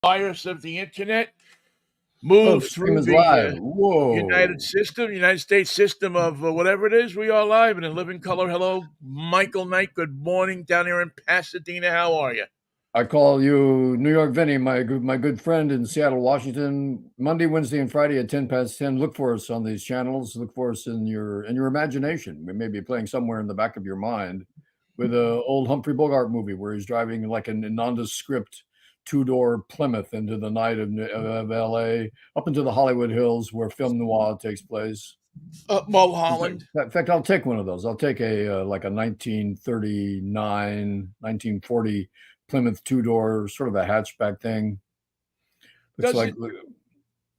virus of the internet Oh, move the stream through is live. the Whoa. United States system of whatever it is. We are live and in living color. Hello, Michael Knight. Good morning down here in Pasadena. How are you? I call you New York Vinnie, my good friend in Seattle, Washington. Monday, Wednesday, and Friday at 10 past 10. Look for us on these channels. Look for us in your imagination. We may be playing somewhere in the back of your mind with a old Humphrey Bogart movie where he's driving like a nondescript two-door Plymouth into the night of LA, up into the Hollywood Hills where film noir takes place. Mulholland. In fact, I'll take one of those. I'll take a like a 1939, 1940 Plymouth two-door, sort of a hatchback thing. Looks Does like, it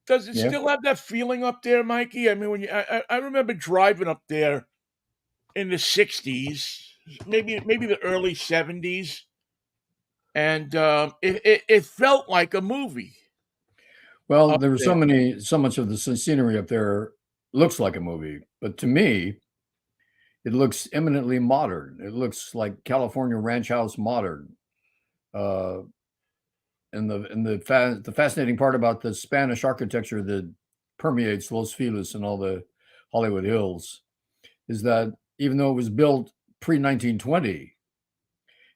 does it yeah. still have that feeling up there, Mikey? I mean, when I remember driving up there in the '60s, maybe the early '70s, and it felt like a movie Well, up there was there. so much of the scenery up there looks like a movie, but to me, it looks eminently modern. It looks like California ranch house modern. Uh, and the fascinating part about the Spanish architecture that permeates Los Feliz and all the Hollywood Hills is that even though it was built pre 1920,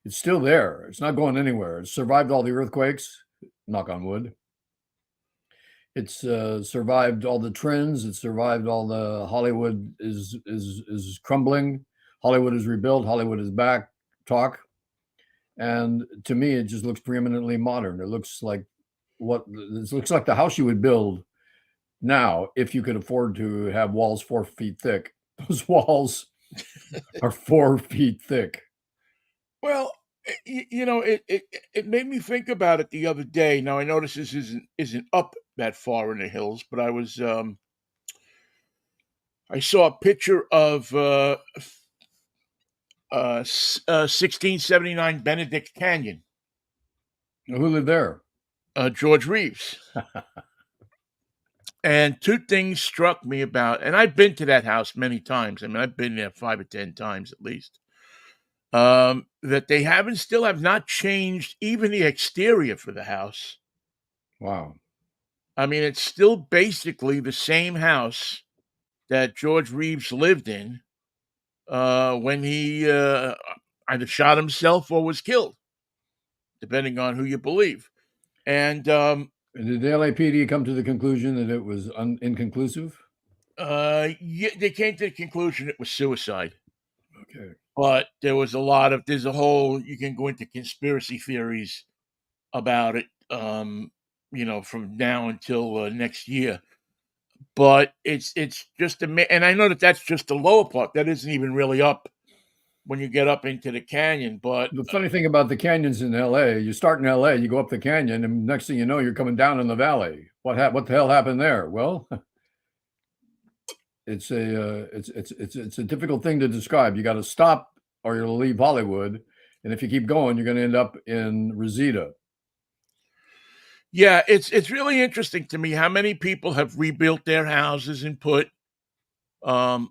it's still there. It's not going anywhere. It's survived all the earthquakes, knock on wood. It's survived all the trends. It's survived all the Hollywood is crumbling. Hollywood is rebuilt. Hollywood is back. Talk. And to me, it just looks preeminently modern. It looks like it looks like the house you would build now if you could afford to have walls 4 feet thick. Those walls are 4 feet thick. Well, it made me think about it the other day. Now I notice this isn't up that far in the hills, but I saw a picture of 1679 Benedict Canyon, Who lived there? George Reeves, and two things struck me about, and I've been to that house many times. I mean, I've been there 5 or 10 times at least. That they still have not changed even the exterior for the house. Wow. I mean, it's still basically the same house that George Reeves lived in when he either shot himself or was killed, depending on who you believe. And Did the LAPD come to the conclusion that it was inconclusive? yeah, they came to the conclusion it was suicide. Okay. But there's a whole, you can go into conspiracy theories about it, from now until next year. But it's just and I know that that's just the lower part. That isn't even really up when you get up into the canyon. But The funny thing about the canyons in LA, you start in LA, you go up the canyon, and next thing you know, you're coming down in the valley. What the hell happened there? Well, it's a difficult thing to describe. You got to stop or you'll leave Hollywood, and if you keep going, you're going to end up in Reseda. yeah, it's really interesting to me how many people have rebuilt their houses and put um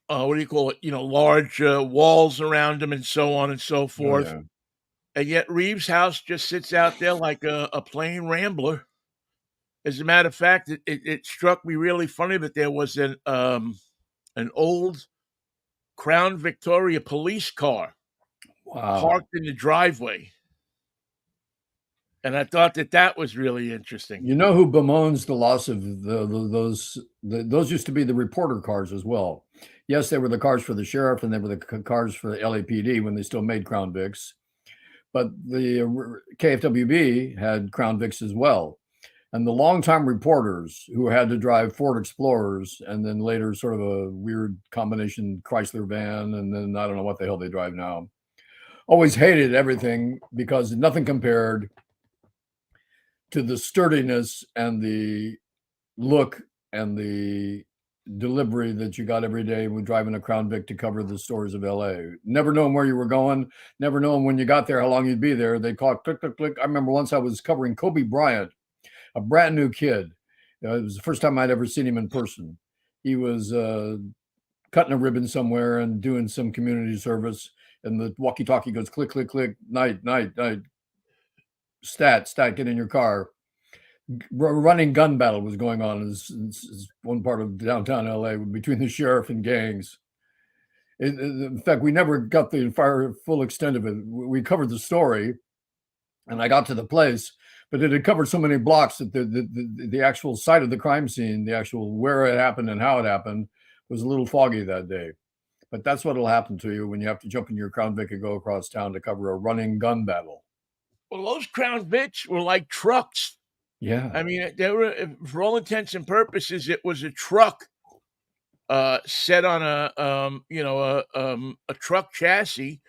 what do you call it? Large walls around them and so on and so Oh forth. yeah. And yet Reeves' house just sits out there like a plain rambler. As a matter of fact, it struck me really funny that there was an old Crown Victoria police car Wow. parked in the driveway, and I thought that was really interesting. You know who bemoans the loss of those used to be the reporter cars as well. Yes, they were the cars for the sheriff and they were the cars for the LAPD when they still made Crown Vics. But the KFWB had Crown Vics as well. And the longtime reporters who had to drive Ford Explorers and then later sort of a weird combination Chrysler van, and then I don't know what the hell they drive now, always hated everything because nothing compared to the sturdiness and the look and the delivery that you got every day when driving a Crown Vic to cover the stories of LA. Never knowing where you were going, never knowing when you got there, how long you'd be there. They called click, click, click. I remember once I was covering Kobe Bryant, a brand new kid. It was the first time I'd ever seen him in person. He was cutting a ribbon somewhere and doing some community service. And the walkie-talkie goes click, click, click, night, night, night. stat, get in your car. Running gun battle was going on in one part of downtown LA between the sheriff and gangs. In fact, we never got the entire full extent of it. We covered the story, and I got to the place, but it had covered so many blocks that the actual site of the crime scene, the actual where it happened and how it happened, was a little foggy that day. But that's what'll happen to you when you have to jump in your Crown Vic and go across town to cover a running gun battle. Well, those Crown Vics were like trucks. Yeah, I mean, they were, for all intents and purposes, it was a truck set on a truck chassis,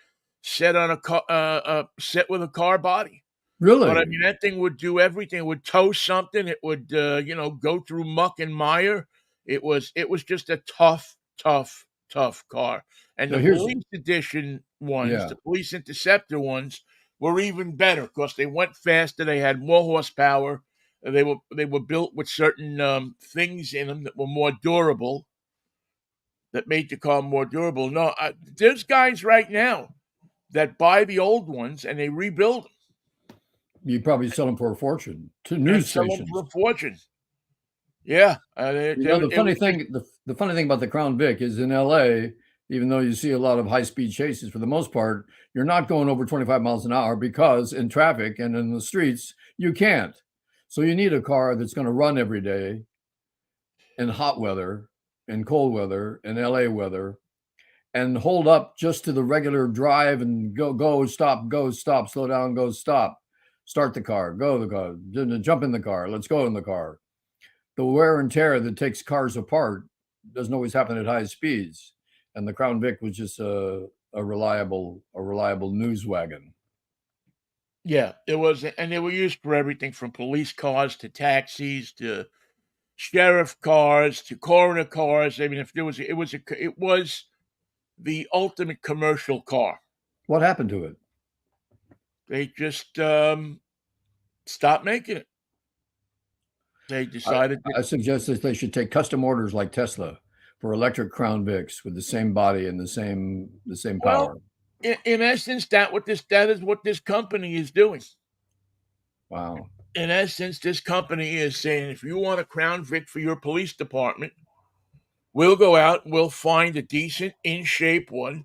set on a car, set with a car body. But I really. mean, that thing would do everything. It would tow something. It would, go through muck and mire. It was just a tough, tough, tough car. And So the here's police edition ones, yeah. the police interceptor ones, were even better because they went faster. They had more horsepower. They were built with certain things in them that were more durable, that made the car more durable. No, there's guys right now that buy the old ones and they rebuild them You probably sell them for a fortune to and news sell them stations. for a fortune. Yeah, You know, it was just the funny thing about the Crown Vic is in LA, even though you see a lot of high speed chases, for the most part, you're not going over 25 miles an hour because in traffic and in the streets, you can't. So you need a car that's going to run every day in hot weather, in cold weather, in LA weather, and hold up just to the regular drive and go, stop, slow down, go, stop, start the car, go the car, jump in the car, let's go in the car. The wear and tear that takes cars apart doesn't always happen at high speeds. And the Crown Vic was just a reliable news wagon. yeah, it was, and they were used for everything from police cars to taxis to sheriff cars to coroner cars. I mean, if there was, it was the ultimate commercial car. What happened to it? They just stopped making it. They I, decided that I suggest that they should take custom orders like Tesla for electric Crown Vics with the same body and the same well, power. in essence, that is what this company is doing. Wow. In essence, this company is saying, if you want a Crown Vic for your police department, we'll go out and we'll find a decent, in shape one,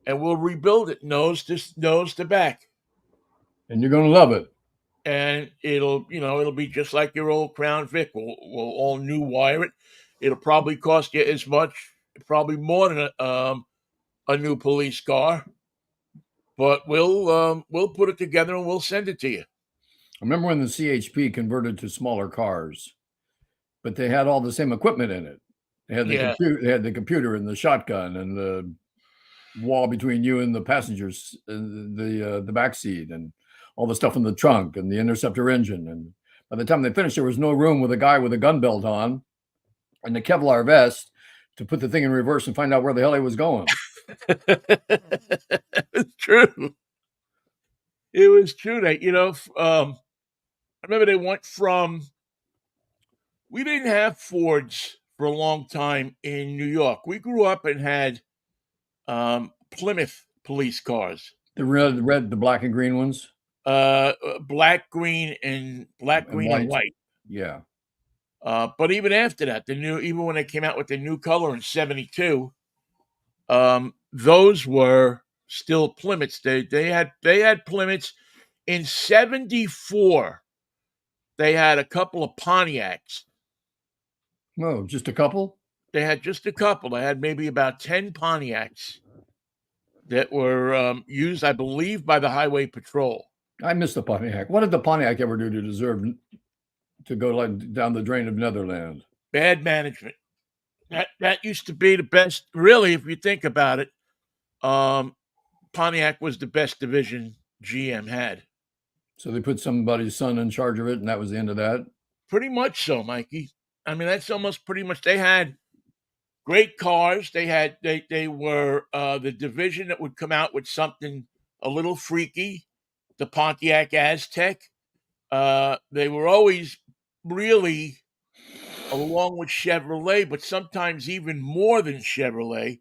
and we'll rebuild it nose to back, And you're going to love it. and it'll be just like your old Crown Vic. We'll all new wire it. It'll probably cost you as much, probably more than a new police car, but we'll put it together and we'll send it to you. I remember when the CHP converted to smaller cars, but they had all the same equipment in it. Yeah, They had the computer and the shotgun and the wall between you and the passengers, the back seat, and all the stuff in the trunk and the interceptor engine. And by the time they finished, there was no room with a guy with a gun belt on and the Kevlar vest to put the thing in reverse and find out where the hell he was going. it's true. It was true that I remember they went from we didn't have Fords for a long time in New York. We grew up and had Plymouth police cars, The black and green ones black, and green, and white. white. Yeah. But even after that, even when they came out with the new color in '72, those were still Plymouths. They had Plymouths in '74. They had a couple of Pontiacs. Oh, just a couple? They had just a couple. They had maybe about 10 Pontiacs that were used, I believe, by the Highway Patrol. I missed the Pontiac. What did the Pontiac ever do to deserve to go like down the drain of Netherland? Bad management. That used to be the best. Really, if you think about it, um, Pontiac was the best division GM had. So they put somebody's son in charge of it, and that was the end of that. Pretty much so, Mikey. I mean, that's almost pretty much. They had great cars. They were the division that would come out with something a little freaky. The Pontiac Aztec. They were always really along with Chevrolet, but sometimes even more than Chevrolet.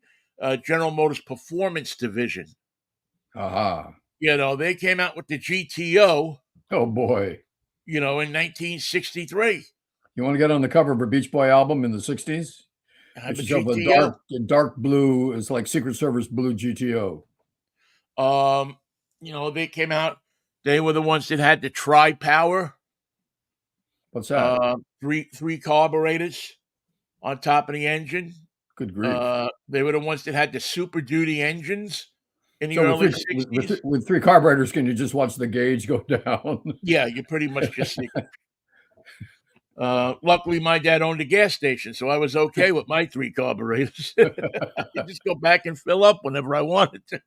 General Motors Performance Division. Aha. They came out with the GTO, Oh boy. in 1963. You want to get on the cover of a Beach Boy album in the 60s? Get I'm a yourself GTO. a dark blue, it's like Secret Service blue GTO. Um, they came out. They were the ones that had the tri power, What's that? three carburetors on top of the engine. Good grief. They were the ones that had the Super Duty engines in the So early '60s. with three carburetors, can you just watch the gauge go down? Yeah, you pretty much just see. Luckily, my dad owned a gas station, so I was okay with my three carburetors. I could just go back and fill up whenever I wanted to.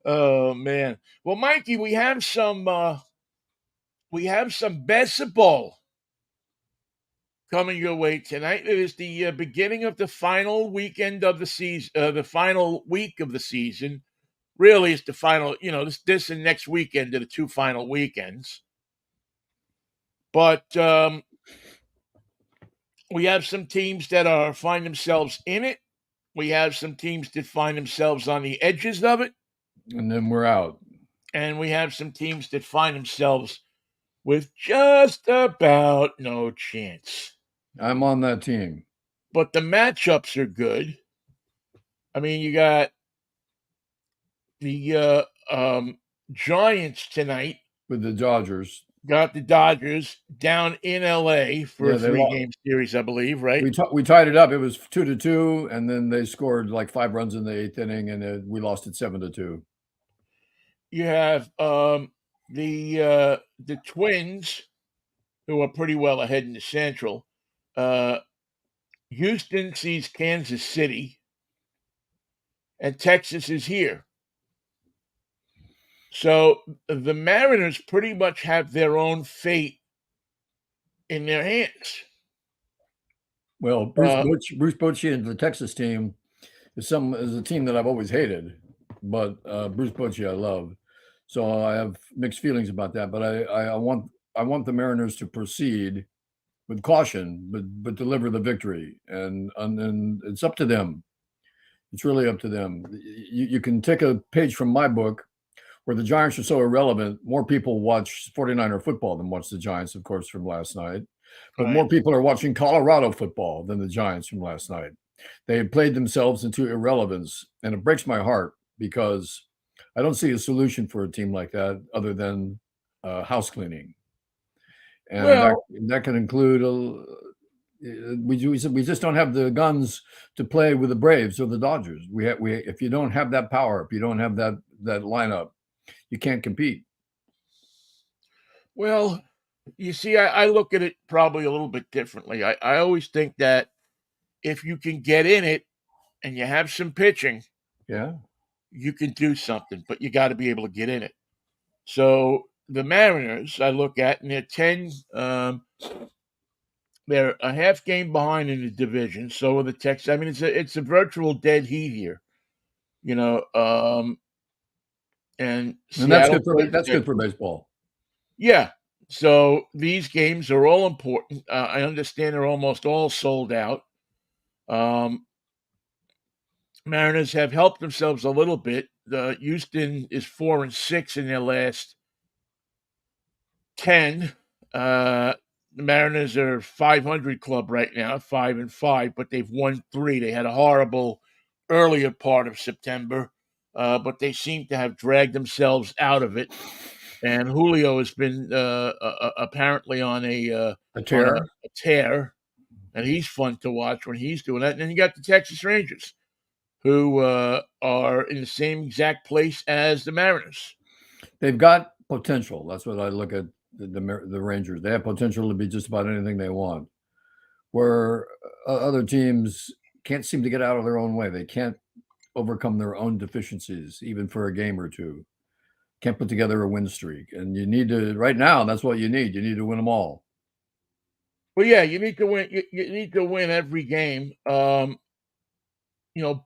Oh man. Well, Mikey, we have some basketball coming your way tonight. It is the beginning of the final weekend of the season, the final week of the season. Really, it's the final. This and next weekend are the two final weekends. But we have some teams that find themselves in it. We have some teams that find themselves on the edges of it, And then we're out. and we have some teams that find themselves with just about no chance. I'm on that team But the matchups are good. I mean, you got the Giants tonight. with the Dodgers. Got the Dodgers down in LA for Yeah, a three-game series, I believe, right? we tied it up. It was 2-2, and then they scored like 5 runs in the eighth inning, and we lost it 7-2. You have the Twins, who are pretty well ahead in the Central. Houston sees Kansas City, and Texas is here. So the Mariners pretty much have their own fate in their hands. Well, Uh, Bruce Bochy and the Texas team is a team that I've always hated, but Bruce Bochy I love. So I have mixed feelings about that. But I want the Mariners to proceed with caution, but deliver the victory, and it's up to them. It's really up to them. You can take a page from my book where the Giants are so irrelevant. More people watch 49er football than watch the Giants, of course, from last night. But right. more people are watching Colorado football than the Giants from last night. They have played themselves into irrelevance, and it breaks my heart because I don't see a solution for a team like that other than house cleaning, and Well, that can include we just don't have the guns to play with the Braves or the Dodgers. We if you don't have that power, if you don't have that lineup, you can't compete. well, you see, I look at it probably a little bit differently. I always think that if you can get in it and you have some pitching, Yeah. you can do something, but you got to be able to get in it. So the Mariners, I look at, and they're 10. They're a half game behind in the division. So are the Texans. I mean, it's a virtual dead heat here, you know. And And that's Seattle plays good next for week. baseball. Yeah. So these games are all important. I understand they're almost all sold out. Um, Mariners have helped themselves a little bit. Houston is 4-6 in their last 10. The Mariners are 500 club right now, 5-5, but they've won 3. They had a horrible earlier part of September, but they seem to have dragged themselves out of it. And Julio has been apparently A on a tear. tear, and he's fun to watch when he's doing that. And then you got the Texas Rangers, who are in the same exact place as the Mariners. They've got potential. That's what I look at the Rangers. They have potential to be just about anything they want. Where other teams can't seem to get out of their own way. They can't overcome their own deficiencies, even for a game or two. Can't put together a win streak. And you need to, right now, that's what you need. You need to win them all. Well, yeah, you need to win. You need to win every game.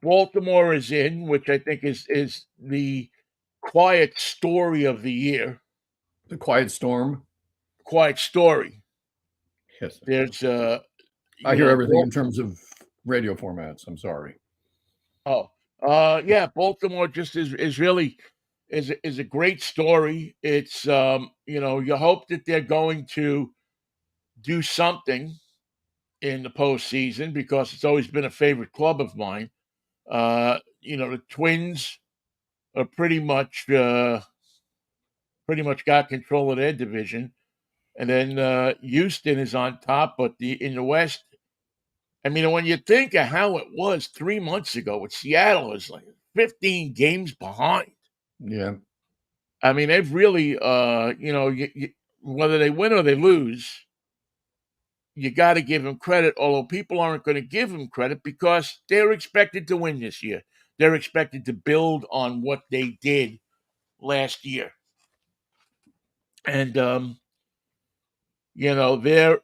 Baltimore is in, which I think is the quiet story of the year. The quiet storm. Quiet story. Yes. There's I hear everything in terms of radio formats. I'm sorry. yeah, Baltimore just is really is a great story. It's you hope that they're going to do something in the postseason because it's always been a favorite club of mine. The Twins are pretty much got control of their division, and then Houston is on top. But in the West, I mean, when you think of how it was 3 months ago with Seattle, is like 15 games behind. Yeah. I mean, they've really, whether they win or they lose, you got to give them credit. Although people aren't going to give them credit because they're expected to win this year. They're expected to build on what they did last year, and they're.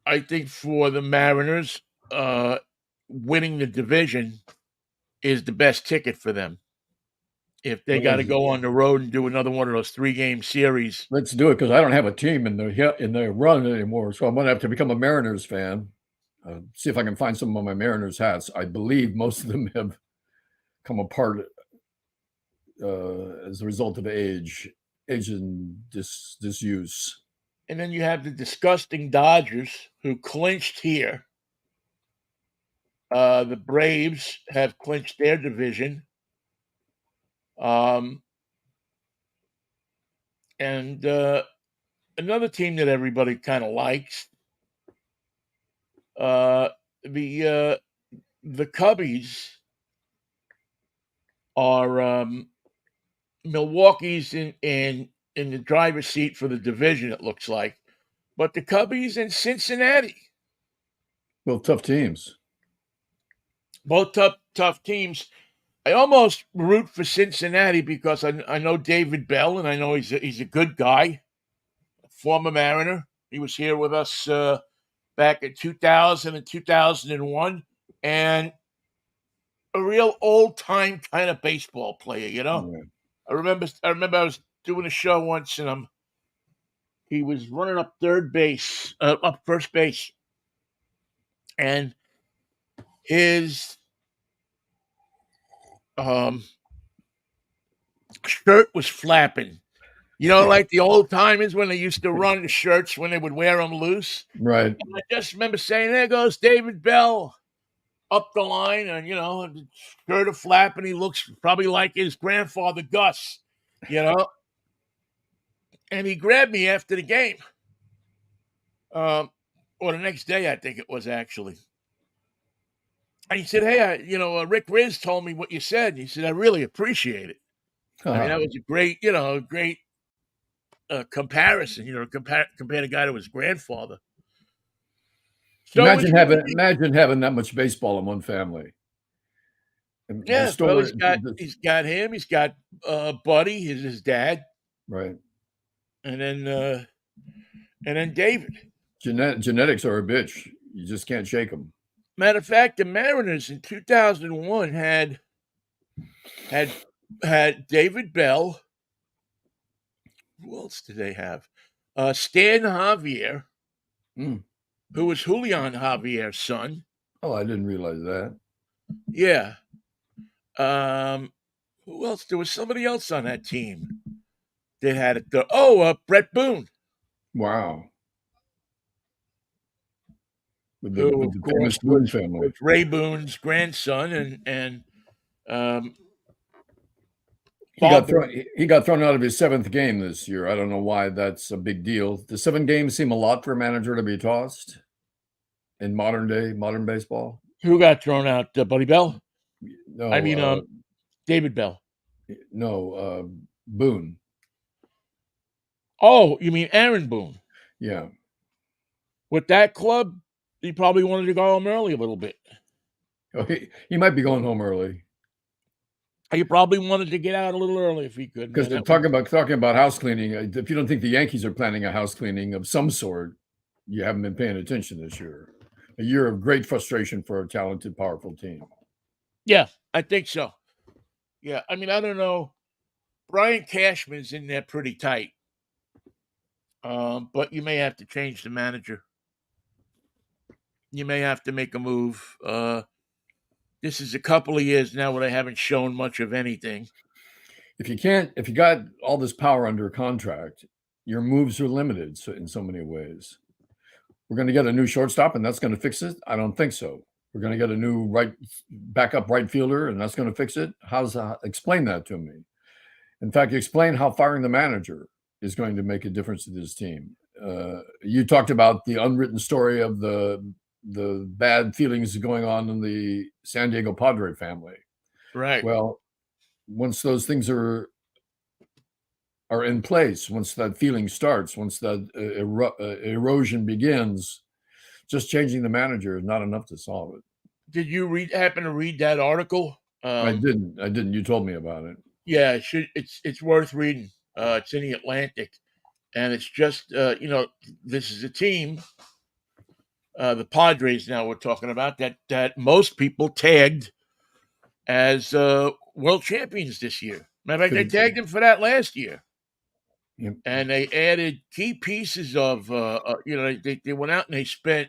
I think for the Mariners, winning the division is the best ticket for them. If they got to go on the road and do another one of those 3-game series. Let's do it because I don't have a team in the run anymore, so I'm going to have to become a Mariners fan. See if I can find some of my Mariners hats. I believe most of them have come apart as a result of age and disuse. And then you have the disgusting Dodgers who clinched here. The Braves have clinched their division. And another team that everybody kind of likes, the Cubbies are Milwaukee's in the driver's seat for the division. It looks like, but the Cubbies and Cincinnati, Well, tough teams. both tough teams. I almost root for Cincinnati because I know David Bell and I know he's a good guy, former Mariner. He was here with us back in 2000 and 2001, and a real old time kind of baseball player. Yeah. I remember I was doing a show once and he was running up first base, and his shirt was flapping. Like the old timers when they used to run the shirts when they would wear them loose. Right. And I just remember saying, "There goes David Bell up the line, and the shirt a flapping. He looks probably like his grandfather Gus, you know." And he grabbed me after the game, or the next day, I think it was actually. And he said, "Hey, Rick Riz told me what you said." And he said, "I really appreciate it." I mean, that was a great comparison. Compare the guy to his grandfather. So it's Imagine having that much baseball in one family. And the yeah. Well, story, he's got him. He's got Buddy, his dad, right? and then David. Genetics are a bitch. You just can't shake them. Matter of fact, the Mariners in 2001 had David Bell. Who else did they have? Stan Javier, who was Julian Javier's son. Oh, I didn't realize that. Yeah. Who else? There was somebody else on that team that had it. Brett Boone. Wow. With Who, of the course, famous Boone family. was Ray Boone's grandson, and he got thrown out of his 7th game this year. I don't know why that's a big deal. The 7 games seem a lot for a manager to be tossed in modern baseball. Who got thrown out? Buddy Bell? No, I mean, David Bell. No, Boone. Oh, you mean Aaron Boone? Yeah. With that club, he probably wanted to go home early a little bit. Oh, he might be going home early. He probably wanted to get out a little early if he could. Because talking about house cleaning, if you don't think the Yankees are planning a house cleaning of some sort, you haven't been paying attention this year. A year of great frustration for a talented, powerful team. Yeah, I think so. Yeah, I mean, I don't know. Brian Cashman's in there pretty tight. But you may have to change the manager. You may have to make a move. This is a couple of years now where they haven't shown much of anything. if you got all this power under contract, your moves are limited in so many ways. We're going to get a new shortstop, and that's going to fix it. I don't think so. We're going to get a new backup right fielder, and that's going to fix it. Explain that to me. In fact, explain how firing the manager is going to make a difference to this team. You talked about the unwritten story of the bad feelings going on in the San Diego Padre family. Right. Well, once those things are in place, once that feeling starts, once that erosion begins, just changing the manager is not enough to solve it. Did you happen to read that article? I didn't. You told me about it. Yeah, it's worth reading. It's in the Atlantic, and it's just this is a team, the Padres. Now we're talking about that most people tagged as world champions this year. Matter of fact, they tagged them for that last year. Yep. And they added key pieces of, they went out and they spent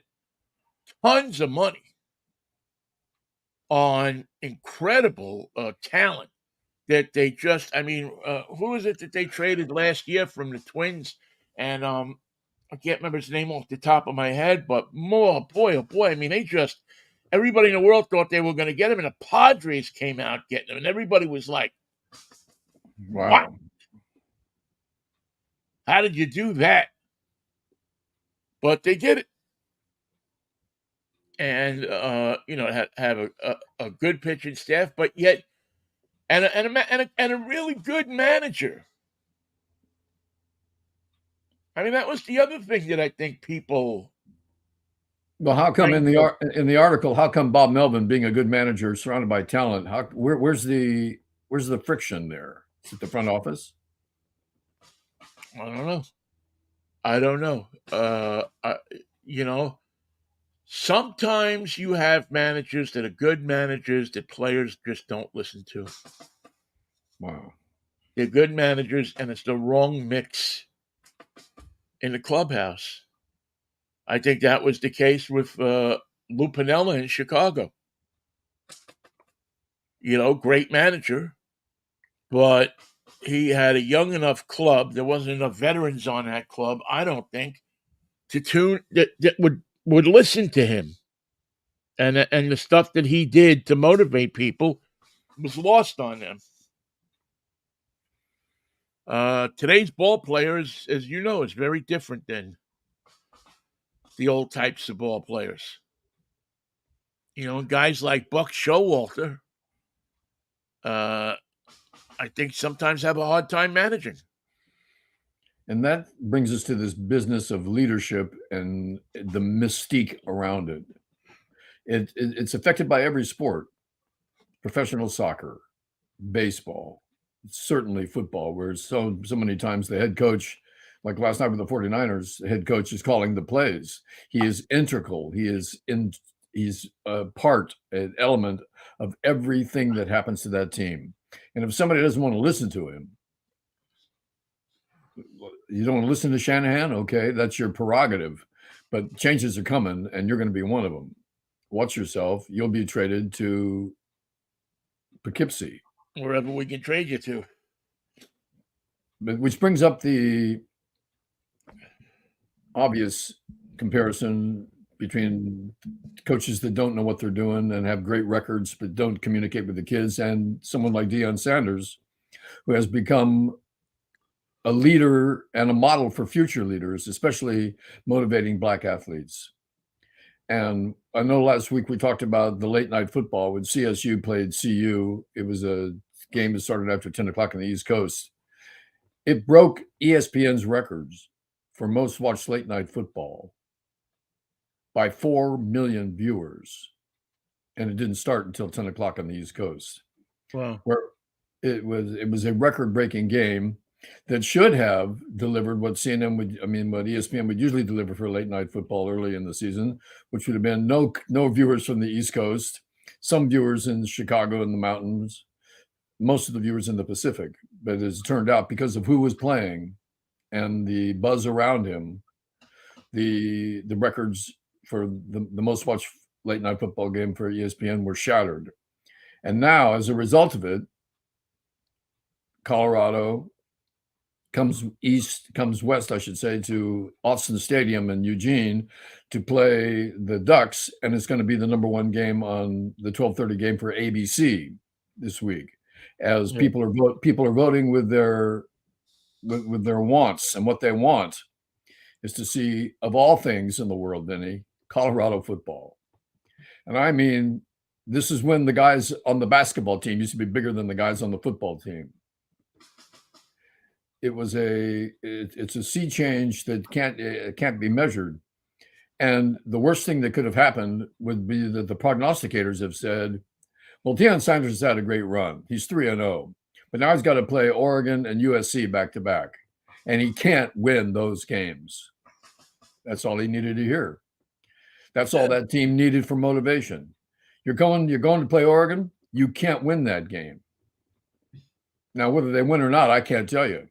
tons of money on incredible talent that they just, who is it that they traded last year from the Twins? And I can't remember his name off the top of my head, but boy, oh boy. I mean, everybody in the world thought they were going to get him, and the Padres came out getting him, and everybody was like, wow. What? How did you do that? But they did it. And have a good pitching staff, but yet and a really good manager. I mean, that was the other thing that I think people. Well, how come in the article? How come Bob Melvin, being a good manager surrounded by talent, where's the friction there? Is it the front office? I don't know. Sometimes you have managers that are good managers that players just don't listen to. Wow. They're good managers, and it's the wrong mix in the clubhouse. I think that was the case with Lou Piniella in Chicago. Great manager, but he had a young enough club. There wasn't enough veterans on that club, I don't think, that would listen to him. And the stuff that he did to motivate people was lost on them. Today's ball players, as you know, is very different than the old types of ball players. Guys like Buck Showalter, I think sometimes have a hard time managing. And that brings us to this business of leadership and the mystique around it. It's affected by every sport: professional soccer, baseball, certainly football, where so many times the head coach, like last night with the 49ers, the head coach is calling the plays. He is integral. He's a part, an element of everything that happens to that team. And if somebody doesn't want to listen to him, you don't want to listen to Shanahan? Okay, that's your prerogative. But changes are coming, and you're going to be one of them. Watch yourself. You'll be traded to Poughkeepsie. Wherever we can trade you to. But which brings up the obvious comparison between coaches that don't know what they're doing and have great records but don't communicate with the kids, and someone like Deion Sanders, who has become a leader and a model for future leaders, especially motivating Black athletes. And I know last week we talked about the late night football when CSU played CU. It was a game that started after 10 o'clock on the East Coast. It broke ESPN's records for most watched late night football by 4 million viewers. And it didn't start until 10 o'clock on the East Coast. Wow. Where it was a record-breaking game that should have delivered what what ESPN would usually deliver for late night football early in the season, which would have been no viewers from the East Coast, some viewers in Chicago and the mountains, most of the viewers in the Pacific. But as it turned out, because of who was playing and the buzz around him, the records for the most watched late night football game for ESPN were shattered. And now, as a result of it, Colorado, comes west, I should say, to Austin Stadium in Eugene to play the Ducks, and it's going to be the number one game on the 12:30 game for ABC this week, as Yeah. people are voting with their wants, and what they want is to see, of all things in the world, Vinny, Colorado football. And I mean, this is when the guys on the basketball team used to be bigger than the guys on the football team. It's a sea change that can't be measured. And the worst thing that could have happened would be that the prognosticators have said, well, Deion Sanders has had a great run. He's 3-0, but now he's got to play Oregon and USC back to back, and he can't win those games. That's all he needed to hear. That's all that team needed for motivation. You're going to play Oregon. You can't win that game. Now, whether they win or not, I can't tell you.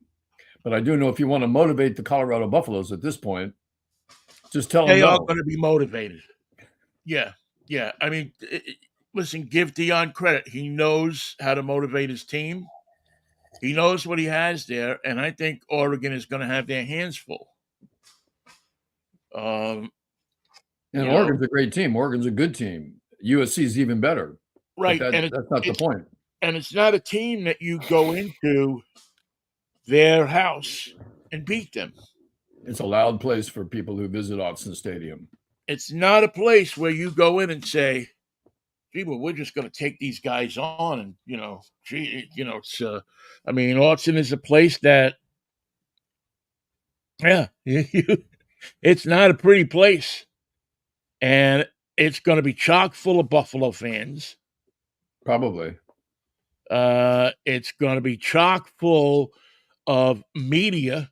But I do know if you want to motivate the Colorado Buffaloes at this point, just tell them They are no. going to be motivated. Yeah. Yeah. I mean, listen, give Deion credit. He knows how to motivate his team. He knows what he has there, and I think Oregon is going to have their hands full. And Oregon's a great team. Oregon's a good team. USC is even better. Right. But that's not the point. And it's not a team that you go into their house and beat them. It's a loud place for people who visit Austin Stadium. It's not a place where you go in and say, gee, well, we're just going to take these guys on. And, it's, I mean, Austin is a place that, yeah, it's not a pretty place. And it's going to be chock full of Buffalo fans. Probably. It's going to be chock full of media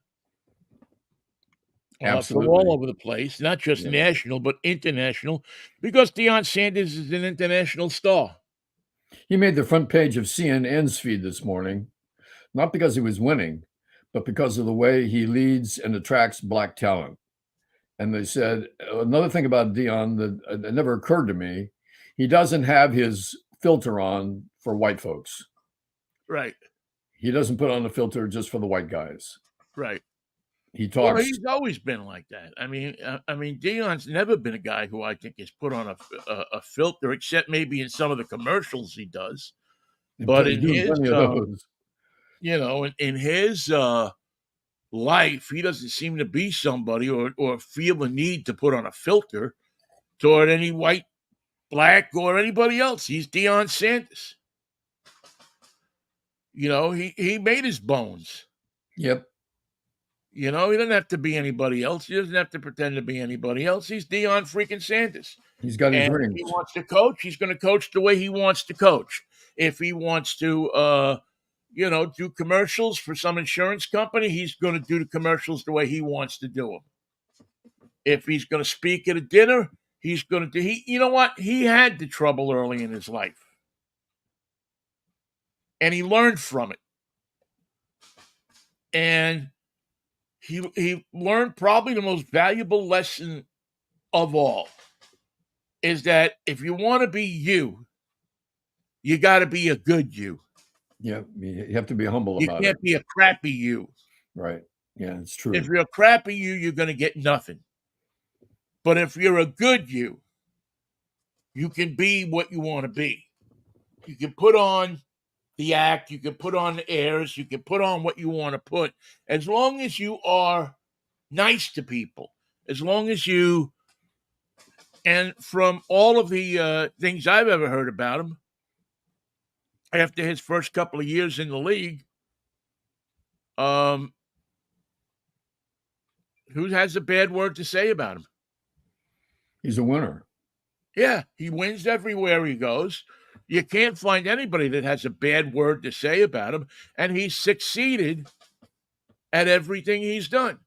from all over the place, not just national, but international, because Deion Sanders is an international star. He made the front page of CNN's feed this morning, not because he was winning, but because of the way he leads and attracts black talent. And they said, another thing about Deion that never occurred to me, he doesn't have his filter on for white folks. Right. He doesn't put on a filter just for the white guys. Right. He talks. Well, he's always been like that. I mean, Deion's never been a guy who I think has put on a filter, except maybe in some of the commercials he does. But in his, in his life, he doesn't seem to be somebody or feel the need to put on a filter toward any white, black, or anybody else. He's Deion Sanders. He made his bones. Yep. He doesn't have to be anybody else. He doesn't have to pretend to be anybody else. He's Deion freaking Sanders. He's got his rings. If he wants to coach, he's going to coach the way he wants to coach. If he wants to, do commercials for some insurance company, he's going to do the commercials the way he wants to do them. If he's going to speak at a dinner, he's going to do. You know what? He had the trouble early in his life, and he learned from it. And he learned probably the most valuable lesson of all is that if you want to be you got to be a good you. Yeah, you have to be humble about it. You can't be a crappy you. Right. Yeah, it's true. If you're a crappy you, you're going to get nothing. But if you're a good you can be what you want to be. You can put on the act, you can put on the airs, you can put on what you want to put, as long as you are nice to people, as long as you, and from all of the things I've ever heard about him, after his first couple of years in the league, who has a bad word to say about him? He's a winner. Yeah, he wins everywhere he goes. You can't find anybody that has a bad word to say about him, and he's succeeded at everything he's done.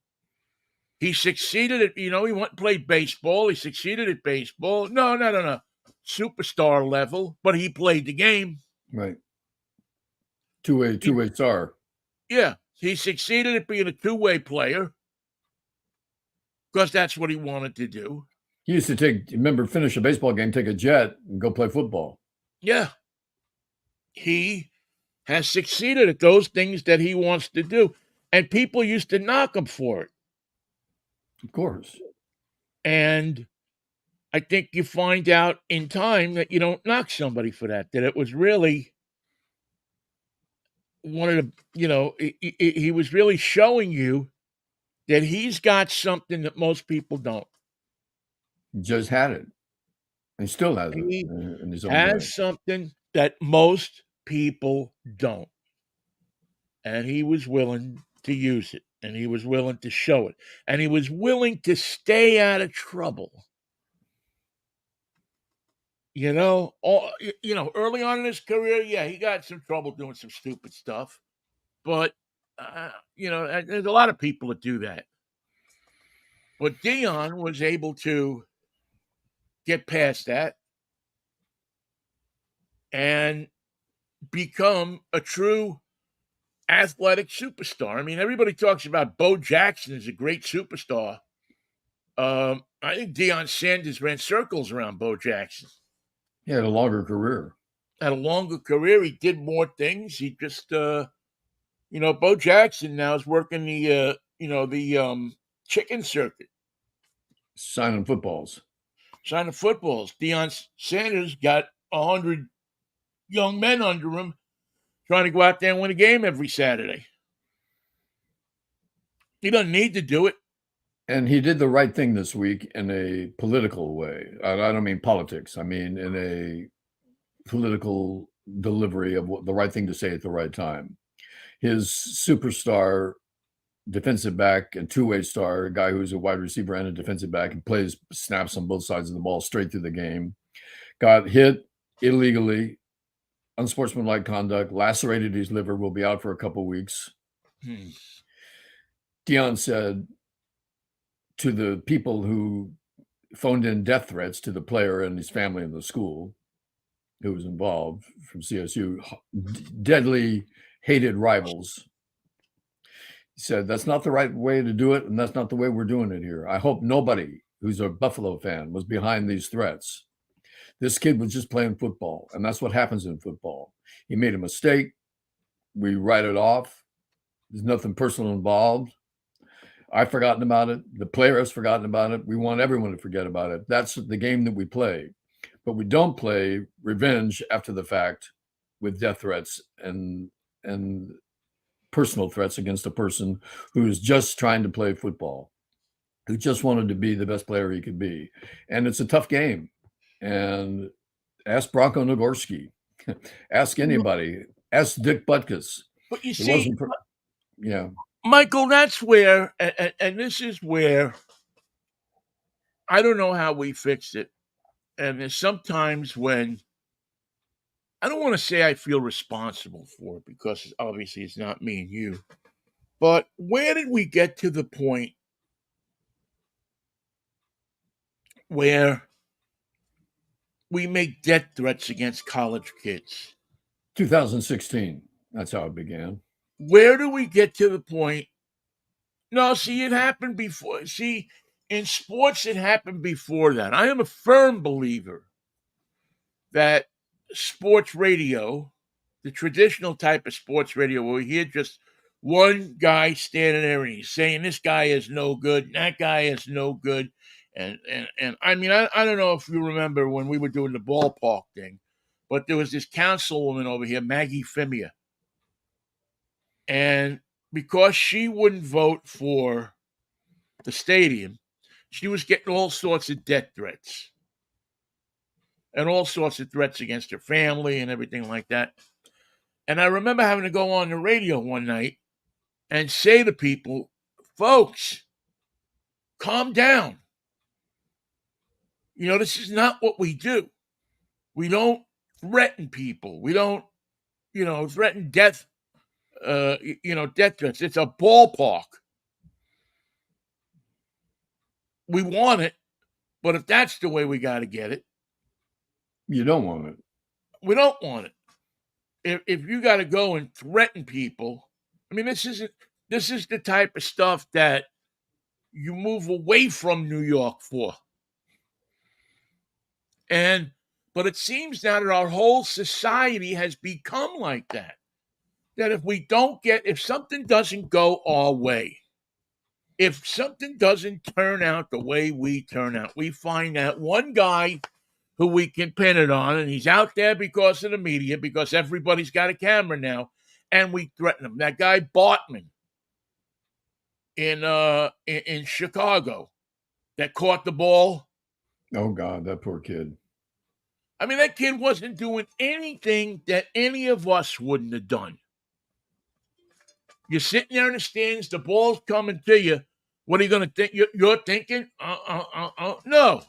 He succeeded at, he went and played baseball. He succeeded at baseball. No. Superstar level, but he played the game. Right. Two-way star. Yeah, he succeeded at being a two-way player because that's what he wanted to do. He used to finish a baseball game, take a jet, and go play football. Yeah. He has succeeded at those things that he wants to do. And people used to knock him for it. Of course. And I think you find out in time that you don't knock somebody for that, that it was really one of the, he was really showing you that he's got something that most people don't. Just had it. And still has it He in his own way. has something that most people don't. And he was willing to use it, and he was willing to show it, and he was willing to stay out of trouble. Early on in his career, yeah, he got some trouble doing some stupid stuff, but there's a lot of people that do that. But Dion was able to get past that and become a true athletic superstar. I mean, everybody talks about Bo Jackson as a great superstar. I think Deion Sanders ran circles around Bo Jackson. He had a longer career. Had a longer career. He did more things. He just, Bo Jackson now is working the chicken circuit, Signing footballs. signing footballs. Deion Sanders got 100 young men under him trying to go out there and win a game every Saturday. He doesn't need to do it. And he did the right thing this week in a political way. I don't mean politics. I mean in a political delivery of what the right thing to say at the right time. His superstar defensive back and two-way star, a guy who's a wide receiver and a defensive back and plays snaps on both sides of the ball straight through the game, got hit illegally, unsportsmanlike conduct, lacerated his liver, will be out for a couple weeks. Deion said to the people who phoned in death threats to the player and his family and the school who was involved from CSU, deadly hated rivals. He said, that's not the right way to do it, and that's not the way we're doing it here. I hope nobody who's a Buffalo fan was behind these threats. This kid was just playing football, and that's what happens in football. He made a mistake. We write it off. There's nothing personal involved. I've forgotten about it. The player has forgotten about it. We want everyone to forget about it. That's the game that we play. But we don't play revenge after the fact with death threats and personal threats against a person who is just trying to play football, who just wanted to be the best player he could be. And it's a tough game. And ask Bronco Nagorski. Ask anybody. Ask Dick Butkus. But you see, yeah. Michael, that's where, and this is where I don't know how we fixed it. And there's sometimes when I don't want to say I feel responsible for it because obviously it's not me and you. But where did we get to the point where we make death threats against college kids? 2016. That's how it began. Where do we get to the point? No, see, it happened before. See, in sports, it happened before that. I am a firm believer that sports radio, the traditional type of sports radio, where we hear just one guy standing there and he's saying this guy is no good, and that guy is no good. And I mean, I don't know if you remember when we were doing the ballpark thing, but there was this councilwoman over here, Maggie Fimia. And because she wouldn't vote for the stadium, she was getting all sorts of death threats and all sorts of threats against her family and everything like that. And I remember having to go on the radio one night and say to people, folks, calm down. This is not what we do. We don't threaten people. We don't, threaten death, death threats. It's a ballpark. We want it, but if that's the way we got to get it, you don't want it. We don't want it. If you got to go and threaten people, I mean, this is the type of stuff that you move away from New York for. But it seems now that our whole society has become like that. that if something doesn't go our way, if something doesn't turn out the way we turn out, we find that one guy who we can pin it on, and he's out there because of the media, because everybody's got a camera now, and we threaten him. That guy Bartman in Chicago that caught the ball. Oh God, that poor kid. I mean, that kid wasn't doing anything that any of us wouldn't have done. You're sitting there in the stands, the ball's coming to you. What are you going to think? You're thinking, no.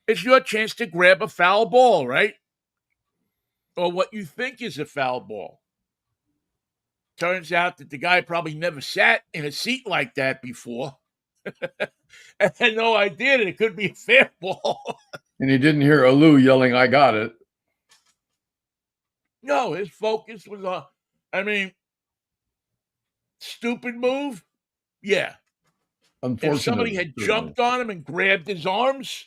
It's your chance to grab a foul ball, right? Or what you think is a foul ball. Turns out that the guy probably never sat in a seat like that before. And had no idea that it could be a fair ball. And he didn't hear Alou yelling, "I got it." No, his focus was on, stupid move? Yeah. If somebody Unfortunate, had certainly. jumped on him and grabbed his arms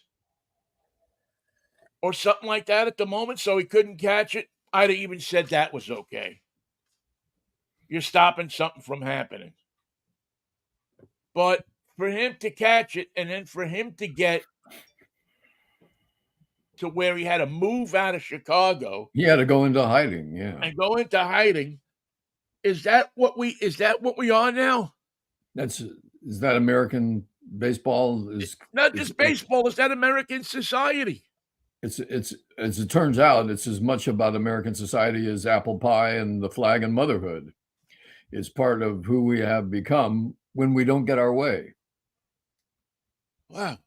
or something like that at the moment so he couldn't catch it, I'd have even said that was okay. You're stopping something from happening. But for him to catch it and then for him to get to where he had to move out of Chicago He had to go into hiding. Yeah, and go into hiding, is that what we are now? is that American baseball? Not Is just baseball, is that American society? it's as it turns out, it's as much about American society as apple pie and the flag and motherhood. It's part of who we have become when we don't get our way. Wow.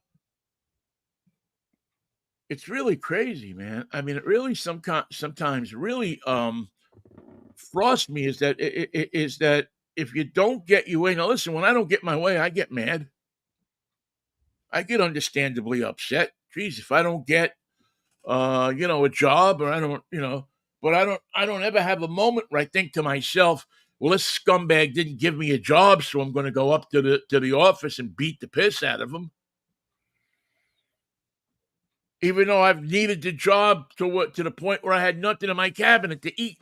It's really crazy, man. I mean, it really sometimes really frosts me is that if you don't get your way. Now, listen, when I don't get my way, I get mad. I get understandably upset. Geez, if I don't get a job, or I don't, but I don't ever have a moment where I think to myself, well, this scumbag didn't give me a job, so I'm going to go up to the office and beat the piss out of him. Even though I've needed the job to the point where I had nothing in my cabinet to eat,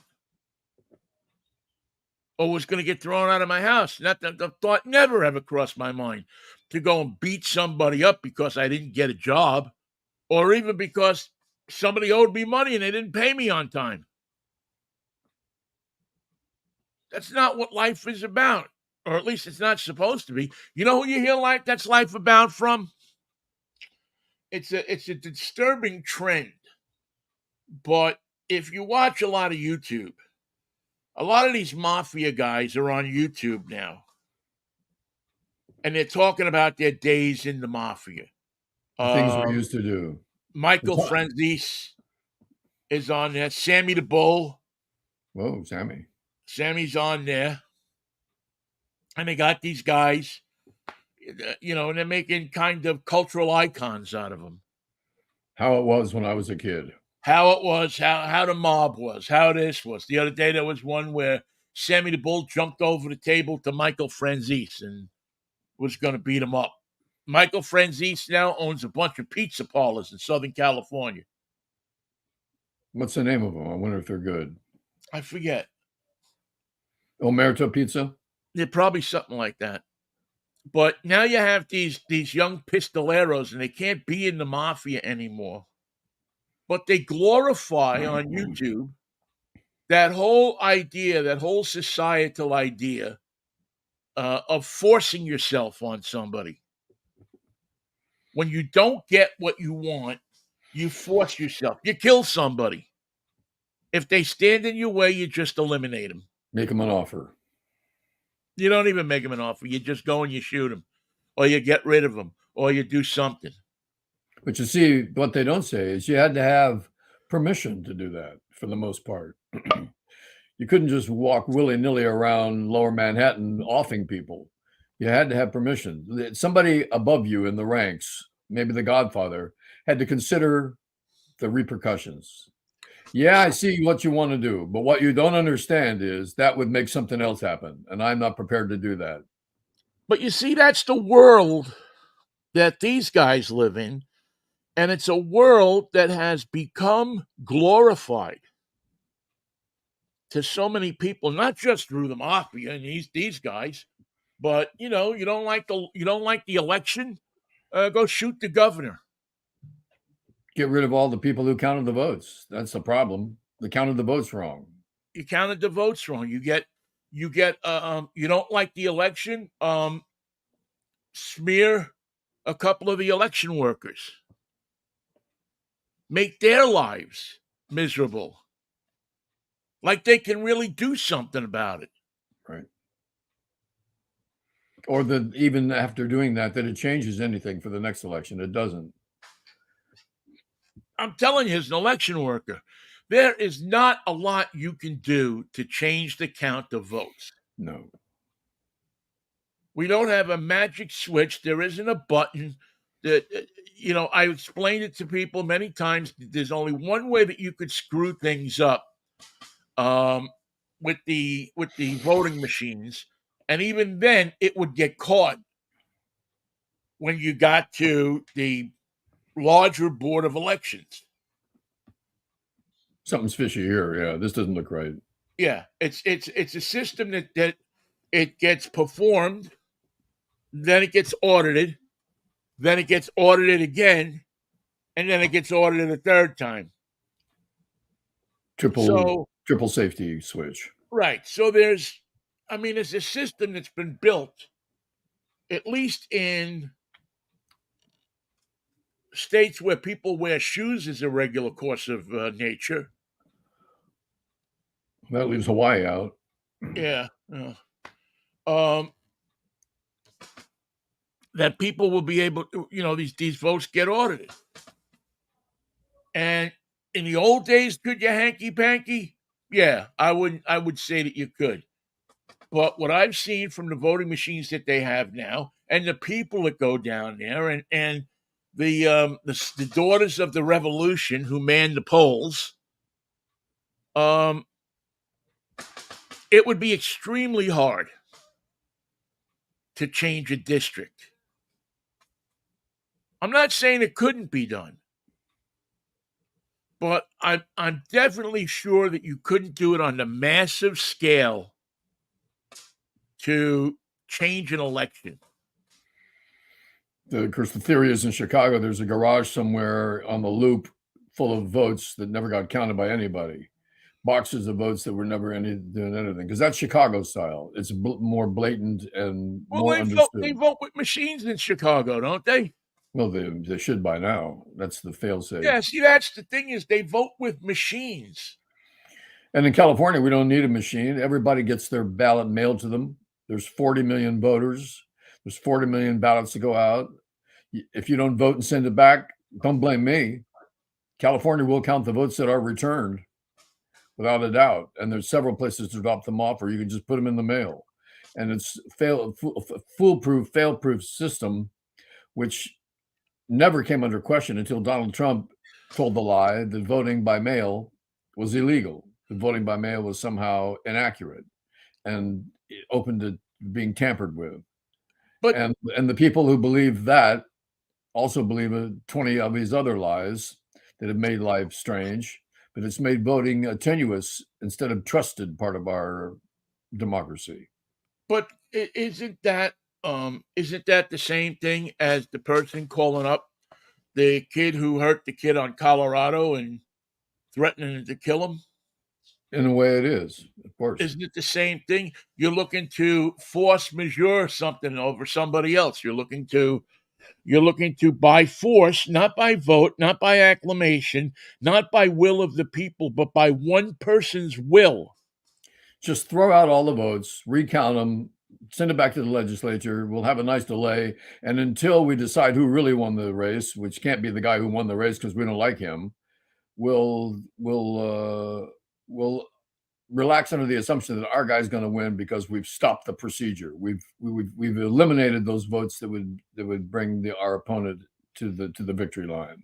or was going to get thrown out of my house. The thought never ever crossed my mind to go and beat somebody up because I didn't get a job, or even because somebody owed me money and they didn't pay me on time. That's not what life is about, or at least it's not supposed to be. You know who you hear that's life about from? It's a disturbing trend, but if you watch a lot of YouTube, a lot of these mafia guys are on YouTube now, and they're talking about their days in the mafia. The things we Um, used to do. Michael Franzese is on there. Sammy the Bull. Whoa, Sammy. Sammy's on there. And they got these guys, and they're making kind of cultural icons out of them. How it was when I was a kid. How it was, how the mob was, how this was. The other day there was one where Sammy the Bull jumped over the table to Michael Franzese and was going to beat him up. Michael Franzese now owns a bunch of pizza parlors in Southern California. What's the name of them? I wonder if they're good. I forget. Omerta Pizza? They're probably something like that. But now you have these young pistoleros, and they can't be in the mafia anymore. But they glorify on YouTube that whole idea, that whole societal idea of forcing yourself on somebody. When you don't get what you want, you force yourself. You kill somebody. If they stand in your way, you just eliminate them. Make them an offer. You don't even make them an offer. You just go and you shoot them, or you get rid of them, or you do something. But you see, what they don't say is you had to have permission to do that for the most part. You couldn't just walk willy-nilly around Lower Manhattan offing people. You had to have permission. Somebody above you in the ranks, maybe the Godfather, had to consider the repercussions. Yeah, I see what you want to do, but what you don't understand is that would make something else happen, and I'm not prepared to do that. But you see, that's the world that these guys live in, and it's a world that has become glorified. to so many people, not just through the mafia and these guys, but you don't like the election, go shoot the governor. Get rid of all the people who counted the votes. That's the problem. They counted the votes wrong. You counted the votes wrong. You don't like the election, smear a couple of the election workers, make their lives miserable, like they can really do something about it. Right. Or that even after doing that it changes anything for the next election. It doesn't. I'm telling you, as an election worker, there is not a lot you can do to change the count of votes. No. We don't have a magic switch. There isn't a button that, I explained it to people many times. There's only one way that you could screw things up, with the voting machines, and even then, it would get caught when you got to the larger board of elections. Something's fishy here. Yeah, this doesn't look right. Yeah, it's a system that it gets performed, then it gets audited, then it gets audited again, and then it gets audited a third time. Triple safety switch. Right. So there's a system that's been built, at least in states where people wear shoes as a regular course of nature. That leaves Hawaii out. Yeah. That people will be able to, these votes get audited. And in the old days, could you hanky panky? Yeah, I would say that you could. But what I've seen from the voting machines that they have now, and the people that go down there, and the daughters of the revolution who man the polls, it would be extremely hard to change a district. I'm not saying it couldn't be done, but I'm definitely sure that you couldn't do it on the massive scale to change an election. Of course, the theory is in Chicago, there's a garage somewhere on the loop full of votes that never got counted by anybody. Boxes of votes that were never doing anything, because that's Chicago style. It's more blatant and more understood. They vote with machines in Chicago, don't they? Well, they should by now. That's the fail-safe. Yeah, see, that's the thing, is they vote with machines. And in California, we don't need a machine. Everybody gets their ballot mailed to them. There's 40 million voters. There's 40 million ballots to go out. If you don't vote and send it back, don't blame me. California will count the votes that are returned, without a doubt. And there's several places to drop them off, or you can just put them in the mail. And it's foolproof, fail-proof system, which never came under question until Donald Trump told the lie that voting by mail was illegal. That voting by mail was somehow inaccurate and open to being tampered with. But and the people who believe that also believe 20 of these other lies that have made life strange, but it's made voting a tenuous instead of trusted part of our democracy. But isn't that the same thing as the person calling up the kid who hurt the kid on Colorado and threatening to kill him? In a way, it is, of course. Isn't it the same thing? You're looking to force majeure something over somebody else. You're looking to by force, not by vote, not by acclamation, not by will of the people, but by one person's will. Just throw out all the votes, recount them, send it back to the legislature. We'll have a nice delay. And until we decide who really won the race, which can't be the guy who won the race because we don't like him, we'll relax under the assumption that our guy's going to win because we've stopped the procedure. We've eliminated those votes that would bring our opponent to the victory line.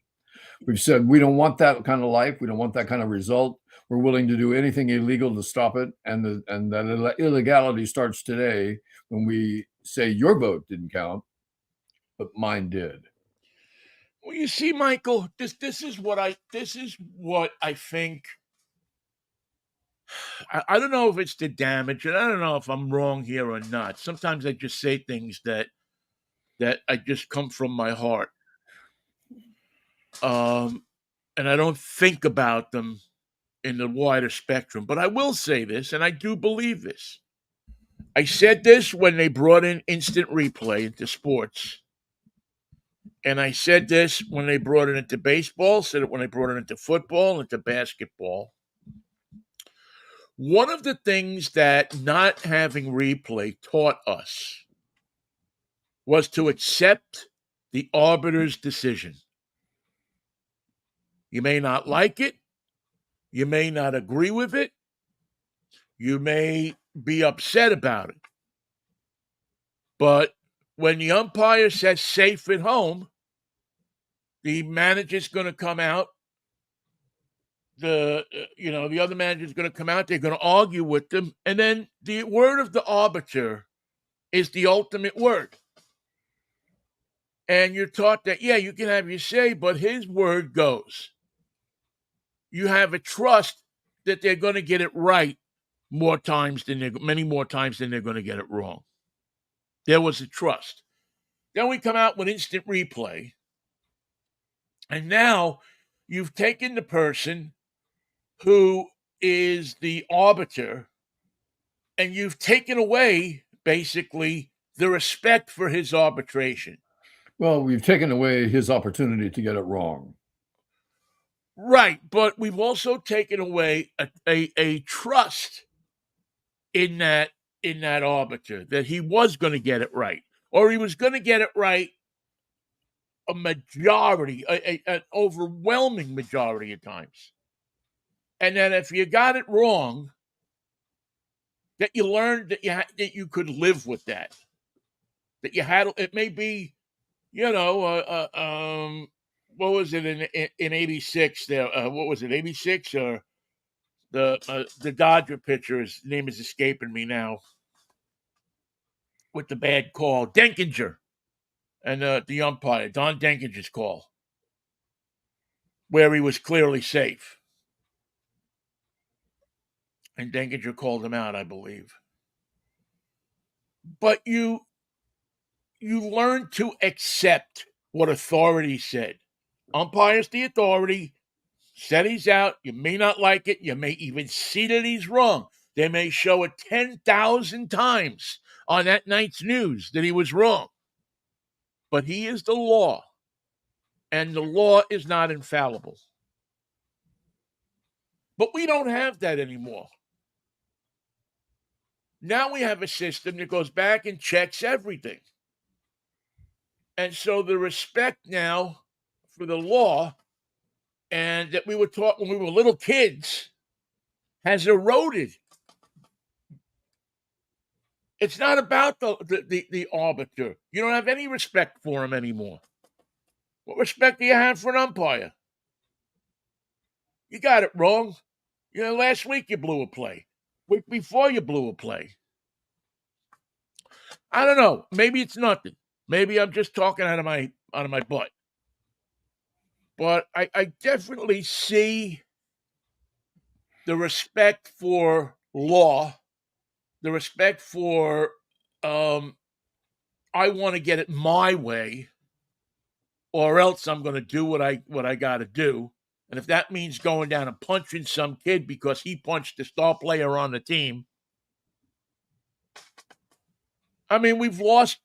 We've said we don't want that kind of life. We don't want that kind of result. We're willing to do anything illegal to stop it. And that illegality starts today when we say your vote didn't count, but mine did. Well, you see, Michael, this is what I think I don't know if it's the damage, and I don't know if I'm wrong here or not. Sometimes I just say things that I just come from my heart, um, and I don't think about them in the wider spectrum. But I will say this, and I do believe this. I said this when they brought in instant replay into sports. And I said this when they brought it into baseball, said it when they brought it into football, into basketball. One of the things that not having replay taught us was to accept the arbiter's decision. You may not like it, you may not agree with it, you may be upset about it. But when the umpire says safe at home, the manager's going to come out. The other manager's going to come out. They're going to argue with them, and then the word of the arbiter is the ultimate word. And you're taught that, yeah, you can have your say, but his word goes. You have a trust that they're going to get it right many more times than they're going to get it wrong. There was a trust. Then we come out with instant replay, and now you've taken the person who is the arbiter, and you've taken away basically the respect for his arbitration. Well, we've taken away his opportunity to get it wrong. Right, but we've also taken away a trust in that arbiter that he was going to get it right, or he was going to get it right a majority, an overwhelming majority of times, and that if you got it wrong, that you learned that you could live with that. That you had it may be, what was it in '86? There, what was it, '86 or the Dodger pitcher? His name is escaping me now. With the bad call, Denkinger, and the umpire, Don Denkinger's call, where he was clearly safe, and Denkinger called him out, I believe. But you learn to accept what authority said. Umpire's the authority. Said he's out. You may not like it. You may even see that he's wrong. They may show it 10,000 times on that night's news that he was wrong. But he is the law, and the law is not infallible. But we don't have that anymore. Now we have a system that goes back and checks everything. And so the respect now for the law and that we were taught when we were little kids has eroded. It's not about the arbiter. You don't have any respect for him anymore. What respect do you have for an umpire? You got it wrong. Last week you blew a play. Week before you blew a play. I don't know. Maybe it's nothing. Maybe I'm just talking out of my butt. But I definitely see the respect for law, the respect for I want to get it my way, or else I'm going to do what I got to do. And if that means going down and punching some kid because he punched the star player on the team, I mean, we've lost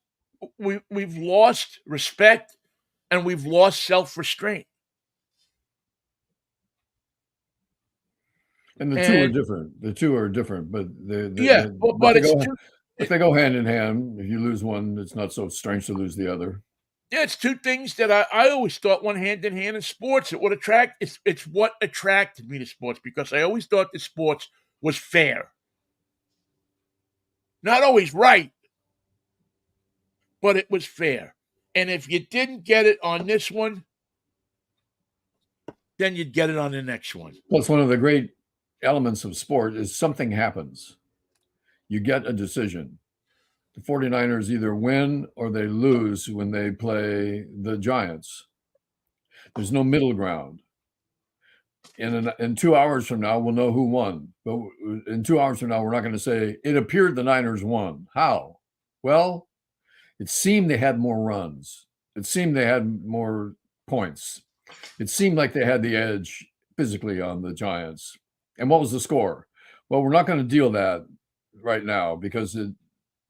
respect and we've lost self-restraint. And the two are different. The two are different, but if they go hand in hand. If you lose one, it's not so strange to lose the other. Yeah, it's two things that I always thought went hand in hand in sports. It's what attracted me to sports, because I always thought the sports was fair. Not always right, but it was fair. And if you didn't get it on this one, then you'd get it on the next one. Plus, one of the great elements of sport is something happens. You get a decision. The 49ers either win or they lose when they play the Giants. There's no middle ground. In 2 hours from now, we'll know who won. But in 2 hours from now, we're not going to say it appeared the Niners won. How? Well, it seemed they had more runs. It seemed they had more points. It seemed like they had the edge physically on the Giants. And what was the score? Well, we're not going to deal that right now because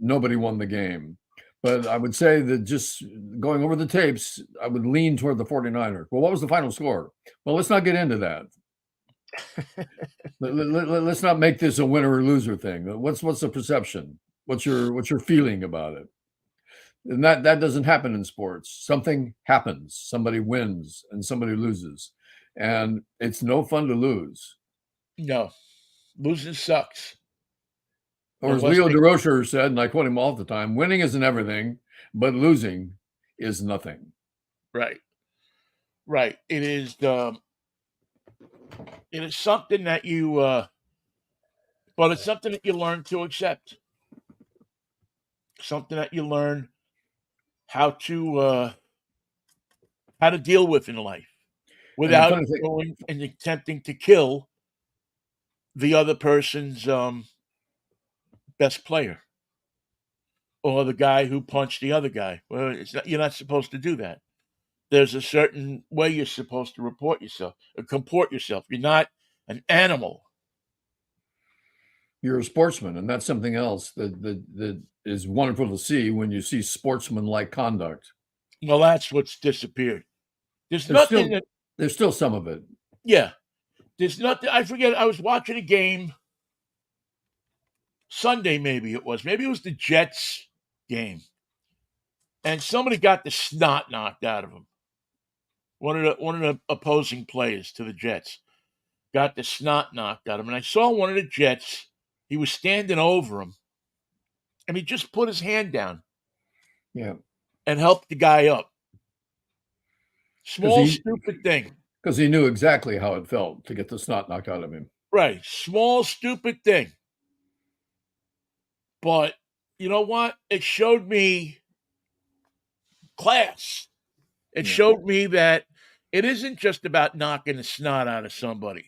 nobody won the game. But I would say that just going over the tapes, I would lean toward the 49ers. Well, what was the final score? Well, let's not get into that. Let's not make this a winner or loser thing. What's the perception? What's your feeling about it? And that doesn't happen in sports. Something happens. Somebody wins and somebody loses. And it's no fun to lose. No, losing sucks. Or as Leo DeRocher said, and I quote him all the time, winning isn't everything, but losing is nothing. Right. Right. It is something that you but it's something that you learn to accept. Something that you learn how to deal with in life without going and attempting to kill the other person's best player or the guy who punched the other guy. Well, you're not supposed to do that. There's a certain way you're supposed to comport yourself. You're not an animal. You're a sportsman, and that's something else that is wonderful to see when you see sportsmanlike conduct. Well, that's what's disappeared. There's nothing there's still some of it. Yeah. There's nothing. I forget. I was watching a game Sunday, maybe it was the Jets game, and somebody got the snot knocked out of him. One of the opposing players to the Jets got the snot knocked out of him, and I saw one of the Jets. He was standing over him, and he just put his hand down, and helped the guy up. Small, stupid thing. Because he knew exactly how it felt to get the snot knocked out of him. Right. Small, stupid thing. But you know what? It showed me class. It showed me that it isn't just about knocking the snot out of somebody.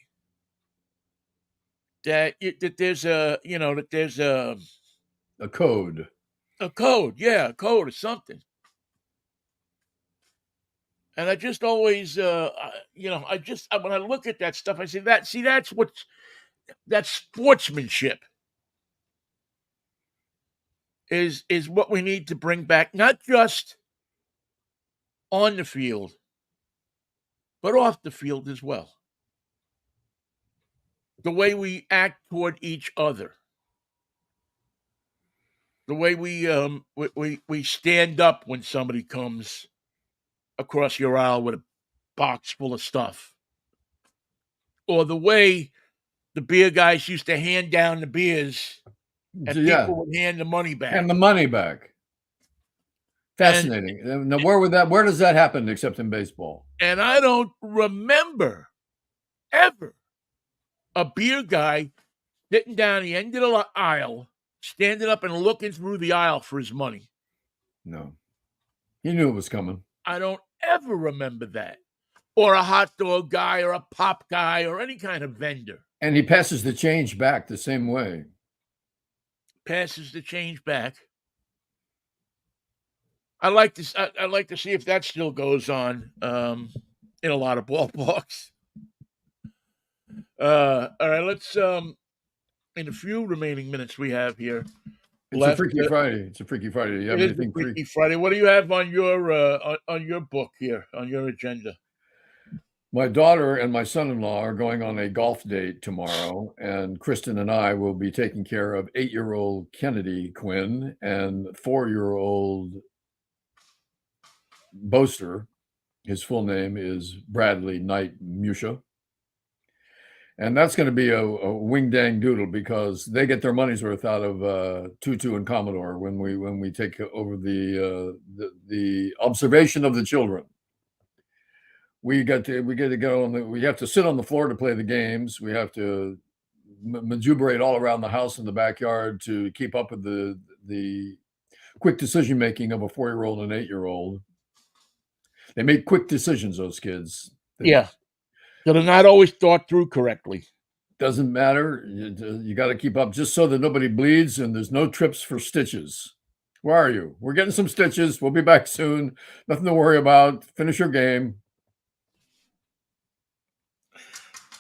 That there's a code. A code, yeah, a code or something. And I just always, when I look at that stuff, I say that's sportsmanship. Is what we need to bring back, not just on the field, but off the field as well. The way we act toward each other. The way we stand up when somebody comes across your aisle with a box full of stuff. Or the way the beer guys used to hand down the beers and people would hand the money back. And the money back. Fascinating. Now, where does that happen except in baseball? And I don't remember ever a beer guy sitting down the end of the aisle, standing up and looking through the aisle for his money. No. He knew it was coming. I don't ever remember that. Or a hot dog guy or a pop guy or any kind of vendor. And he passes the change back the same way. Passes the change back. I like to see if that still goes on in a lot of ballparks. All right, let's in the few remaining minutes we have here. It's a Freaky Friday. It's a Freaky Friday. Do you have anything Freaky Friday? What do you have on your book here, on your agenda? My daughter and my son-in-law are going on a golf date tomorrow, and Kristen and I will be taking care of 8-year-old Kennedy Quinn and 4-year-old Boaster. His full name is Bradley Knight Musha. And that's going to be a wing-dang doodle because they get their money's worth out of Tutu and Commodore when we take over the observation of the children. We get to go we have to sit on the floor to play the games. We have to majuberate all around the house and the backyard to keep up with the quick decision making of a 4-year-old and 8-year-old. They make quick decisions, those kids. Yeah. So they're not always thought through correctly. Doesn't matter. You got to keep up just so that nobody bleeds and there's no trips for stitches. Where are you? We're getting some stitches. We'll be back soon. Nothing to worry about. Finish your game.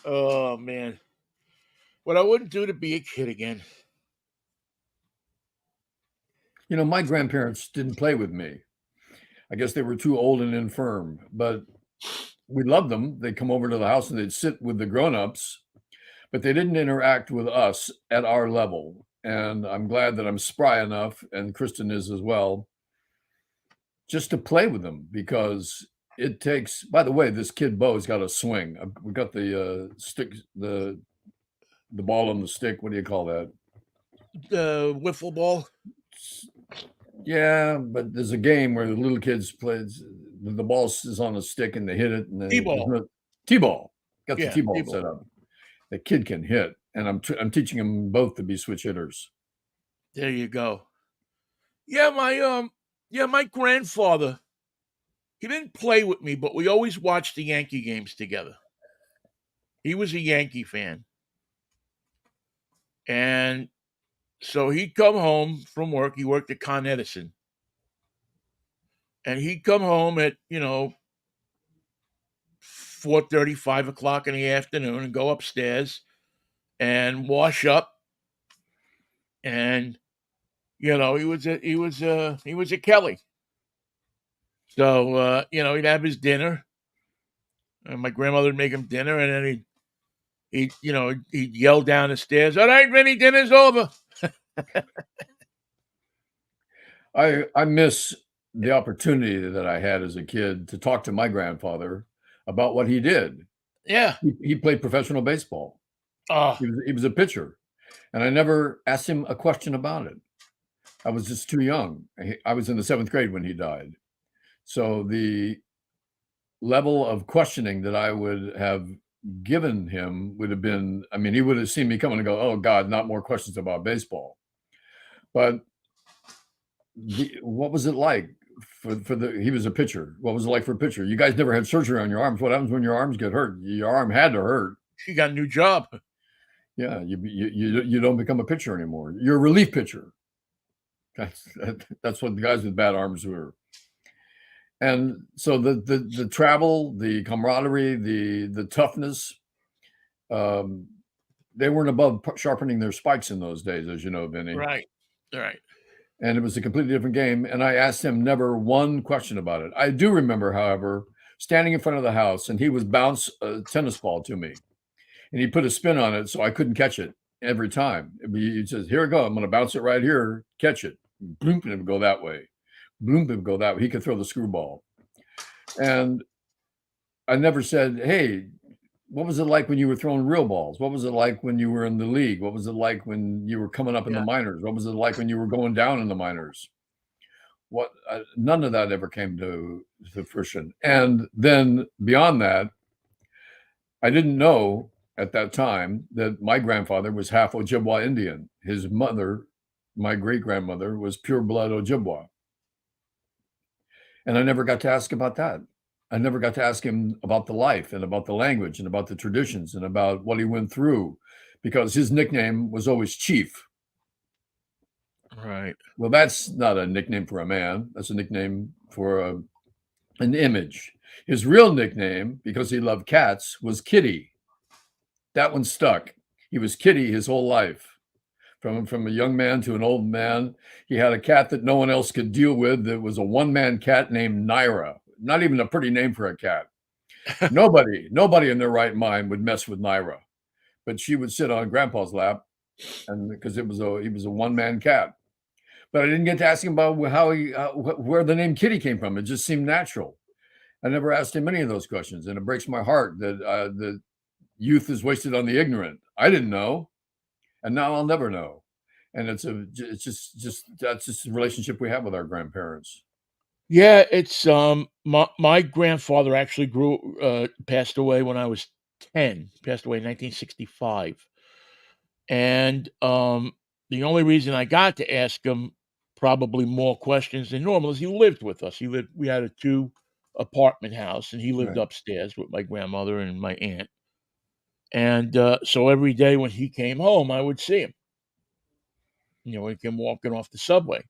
Oh man, what I wouldn't do to be a kid again. You know, my grandparents didn't play with me. I guess they were too old and infirm, but we loved them. They'd come over to the house and they'd sit with the grown-ups, but they didn't interact with us at our level. And I'm glad that I'm spry enough, and Kristen is as well, just to play with them because it takes. By the way, this kid Bo's got a swing. We got the stick, the ball on the stick. What do you call that? Wiffle ball. Yeah, but there's a game where the little kids play. The ball is on a stick and they hit it, and then there's T-ball. no T-ball. Got the Yeah, T-ball T-ball. set up. The kid can hit, and I'm teaching them both to be switch hitters. There you go. Yeah, my grandfather, he didn't play with me, but we always watched the Yankee games together. He was a Yankee fan. And so he'd come home from work. He worked at Con Edison. And he'd come home at, 4:30, 5 o'clock in the afternoon and go upstairs and wash up. And, he was a Kelly. So, he'd have his dinner. And my grandmother would make him dinner, and then he'd yell down the stairs, "All right, Vinnie, dinner's over." I miss the opportunity that I had as a kid to talk to my grandfather about what he did. Yeah. He played professional baseball. Oh, He was a pitcher, and I never asked him a question about it. I was just too young. I was in the 7th grade when he died. So the level of questioning that I would have given him would have been, I mean, he would have seen me coming and go, "Oh God, not more questions about baseball." But what was it like he was a pitcher. What was it like for a pitcher? You guys never had surgery on your arms. What happens when your arms get hurt? Your arm had to hurt. she got a new job. Yeah, you don't become a pitcher anymore. You're a relief pitcher. That's what the guys with bad arms were. And so the travel, the camaraderie, the toughness, they weren't above sharpening their spikes in those days, as you know, Vinny. Right. Right. And it was a completely different game. And I asked him never one question about it. I do remember, however, standing in front of the house, and he would bounce a tennis ball to me, and he put a spin on it so I couldn't catch it every time. He says, "Here we go. I'm going to bounce it right here, catch it." Bloom, and it would go that way. Bloom, it would go that way. He could throw the screwball. And I never said, "Hey, what was it like when you were throwing real balls? What was it like when you were in the league? What was it like when you were coming up in the Yeah. minors? What was it like when you were going down in the minors?" None of that ever came to fruition. And then beyond that, I didn't know at that time that my grandfather was half Ojibwa Indian. His mother, my great grandmother, was pure blood Ojibwa. And I never got to ask about that. I never got to ask him about the life and about the language and about the traditions and about what he went through, because his nickname was always Chief. Right. Well, that's not a nickname for a man. That's a nickname for an image. His real nickname, because he loved cats, was Kitty. That one stuck. He was Kitty his whole life. From a young man to an old man, he had a cat that no one else could deal with. That was a one-man cat named Naira. Not even a pretty name for a cat. Nobody in their right mind would mess with Naira, but she would sit on Grandpa's lap, and because he was a one-man cat. But I didn't get to ask him about where the name Kitty came from. It just seemed natural. I never asked him any of those questions, and it breaks my heart that the youth is wasted on the ignorant. I didn't know, and now I'll never know. And it's just that's just the relationship we have with our grandparents. Yeah, it's my grandfather actually passed away when I was 10. Passed away in 1965. And the only reason I got to ask him probably more questions than normal is he lived with us. We had a 2 apartment house, and he lived Right. upstairs with my grandmother and my aunt. And so every day when he came home, I would see him. He came walking off the subway,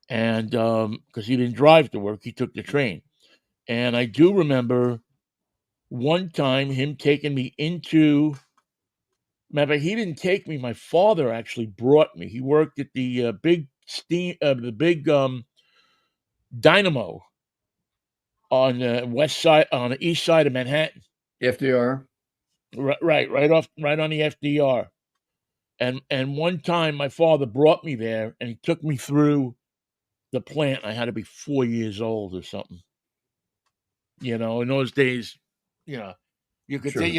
and because he didn't drive to work, he took the train. And I do remember one time him taking me into. Remember, he didn't take me. My father actually brought me. He worked at the big dynamo on the west side, on the east side of Manhattan. FDR. Right on the FDR. And one time my father brought me there and he took me through the plant. I had to be 4 years old or something. In those days, you know, you could Sure. take,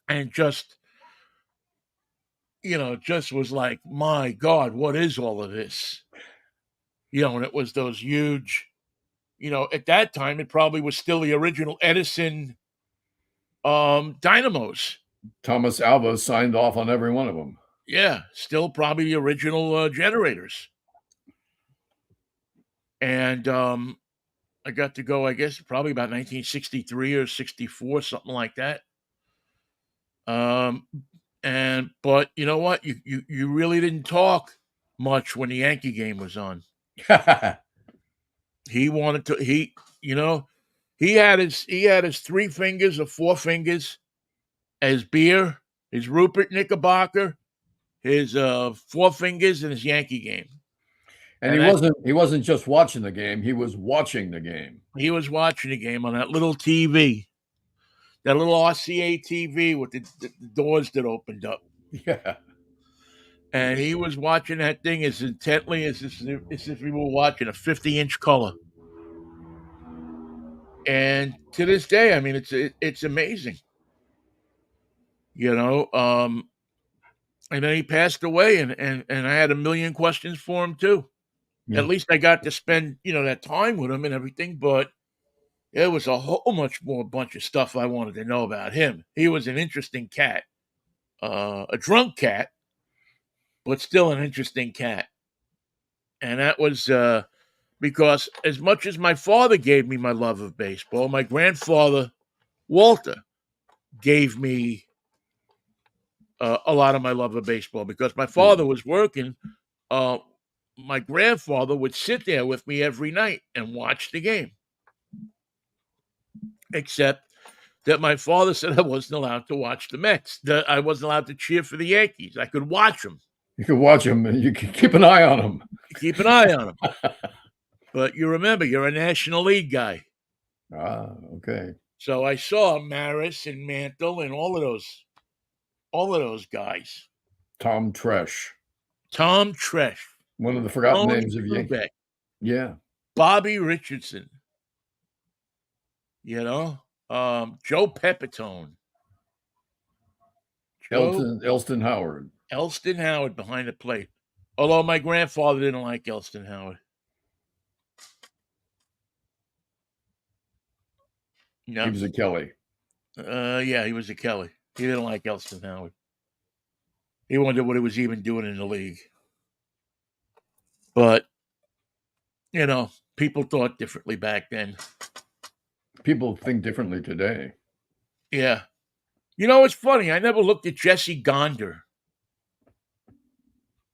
and just was like, my God, what is all of this? And it was those huge, at that time it probably was still the original Edison dynamos. Thomas Alva signed off on every one of them. Yeah, still probably the original generators. And I got to go, I guess, probably about 1963 or 64, something like that. But you know what? You really didn't talk much when the Yankee game was on. He wanted to. He had his 3 fingers or 4 fingers as beer, his Rupert Knickerbocker, his 4 fingers, and his Yankee game. And he wasn't just watching the game, he was watching the game. He was watching the game on that little TV, that little RCA TV with the doors that opened up. Yeah. And he was watching that thing as intently as if we were watching a 50-inch color. And to this day, I mean, it's amazing. And then he passed away, and I had a million questions for him too. Yeah. At least I got to spend that time with him and everything, but there was a whole much more bunch of stuff I wanted to know about him. He was an interesting cat, a drunk cat, but still an interesting cat. And that was because as much as my father gave me my love of baseball, my grandfather, Walter, gave me a lot of my love of baseball because my father was working. My grandfather would sit there with me every night and watch the game. Except that my father said I wasn't allowed to watch the Mets, that I wasn't allowed to cheer for the Yankees. I could watch them. You could watch them and you could keep an eye on them. Keep an eye on them. But you remember, you're a National League guy. Okay. So I saw Maris and Mantle and all of those guys. Tom Tresh. One of the forgotten Tony names of Yankees. Brubeck, Yeah. Bobby Richardson. Joe Pepitone. Elston Howard. Elston Howard behind the plate. Although my grandfather didn't like Elston Howard. No. He was a Kelly. Yeah, he was a Kelly. He didn't like Elston Howard. He wondered what he was even doing in the league. But, people thought differently back then. People think differently today. Yeah. It's funny. I never looked at Jesse Gonder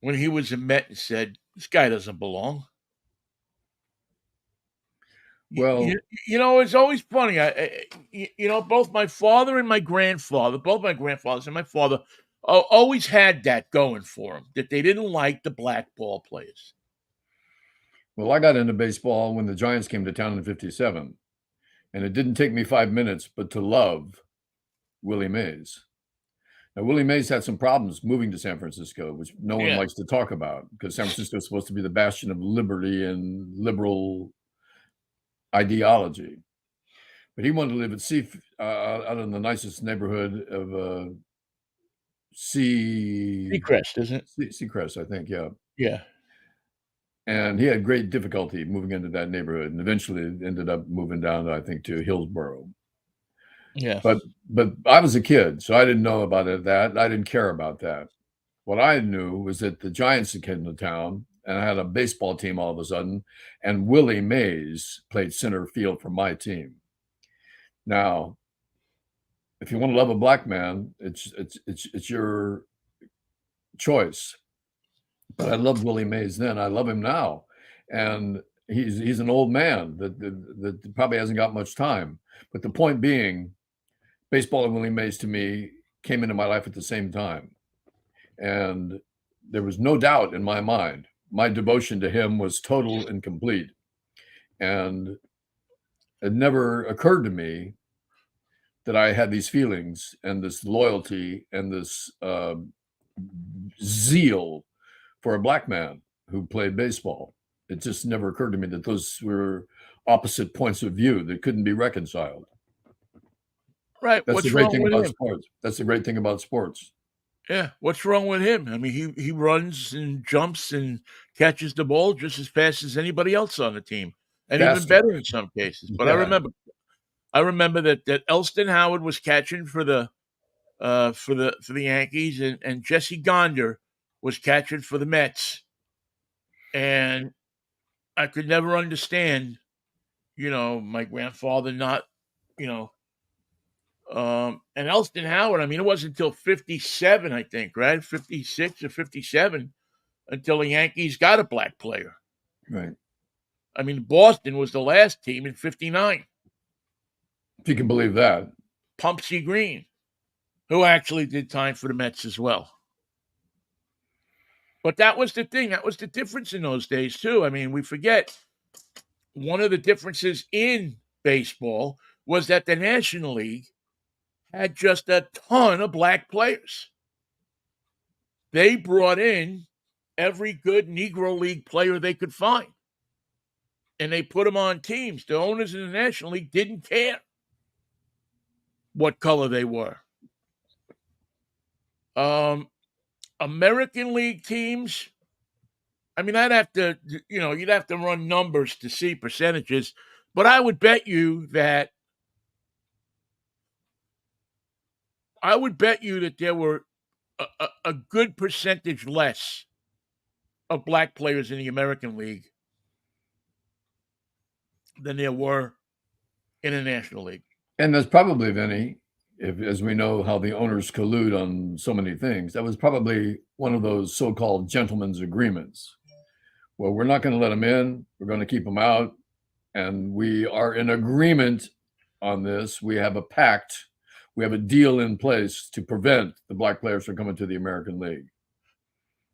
when he was a Met and said, this guy doesn't belong. Well, it's always funny. Both my father and my grandfather, both my grandfathers and my father always had that going for them, that they didn't like the black ball players. Well, I got into baseball when the Giants came to town in 57, and it didn't take me 5 minutes but to love Willie Mays. Now, Willie Mays had some problems moving to San Francisco, which no one likes to talk about because San Francisco is supposed to be the bastion of liberty and liberal ideology. But he wanted to live at out in the nicest neighborhood of Seacrest, isn't it? Seacrest, I think, yeah. Yeah. And he had great difficulty moving into that neighborhood and eventually ended up moving down, I think, to Hillsborough. Yeah. But I was a kid, so I didn't know about that. I didn't care about that. What I knew was that the Giants had come to town, and I had a baseball team all of a sudden, and Willie Mays played center field for my team. Now, if you want to love a black man, it's your choice. But I loved Willie Mays then. I love him now, and he's an old man that probably hasn't got much time. But the point being, baseball and Willie Mays to me came into my life at the same time, and there was no doubt in my mind. My devotion to him was total and complete, and it never occurred to me that I had these feelings and this loyalty and this zeal for a black man who played baseball. It just never occurred to me that those were opposite points of view that couldn't be reconciled. Right. That's the What's great wrong thing with about him? sports. That's the great thing about sports. Yeah. What's wrong with him? I mean, he runs and jumps and catches the ball just as fast as anybody else on the team, and even Faster. better in some cases. But Yeah. I remember that Elston Howard was catching for the Yankees, and Jesse Gonder was catching for the Mets, and I could never understand, my grandfather not, you know, and Elston Howard. I mean, it wasn't until '57, I think, right, '56 or '57, until the Yankees got a black player. Right. I mean, Boston was the last team in '59. If you can believe that. Pumpsy Green, who actually did time for the Mets as well. But that was the thing. That was the difference in those days, too. I mean, we forget one of the differences in baseball was that the National League had just a ton of black players. They brought in every good Negro League player they could find, and they put them on teams. The owners in the National League didn't care what color they were. American League teams, I mean, you'd have to run numbers to see percentages, but I would bet you that there were a good percentage less of black players in the American League than there were in the National League. And that's probably, Vinny, as we know how the owners collude on so many things, that was probably one of those so-called gentlemen's agreements. Well, we're not going to let them in. We're going to keep them out. And we are in agreement on this. We have a pact. We have a deal in place to prevent the black players from coming to the American League.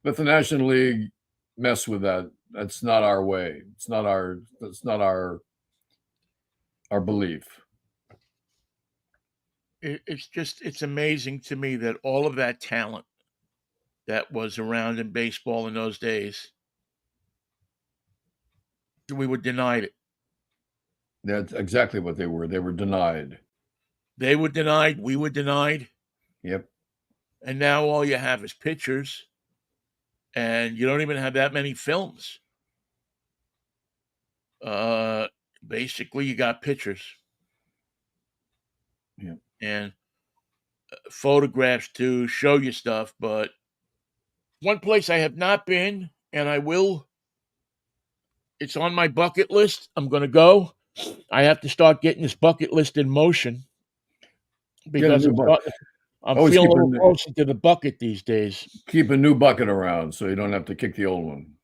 Let the National League mess with that. That's not our way. That's not our belief. It's amazing to me that all of that talent that was around in baseball in those days, we were denied it. That's exactly what they were. They were denied. They were denied. We were denied. Yep. And now all you have is pictures, and you don't even have that many films. Basically, you got pictures. Yeah. And photographs to show you stuff. But one place I have not been, and I will, it's on my bucket list. I'm going to go. I have to start getting this bucket list in motion because I'm feeling a little closer to the bucket these days. Keep a new bucket around so you don't have to kick the old one.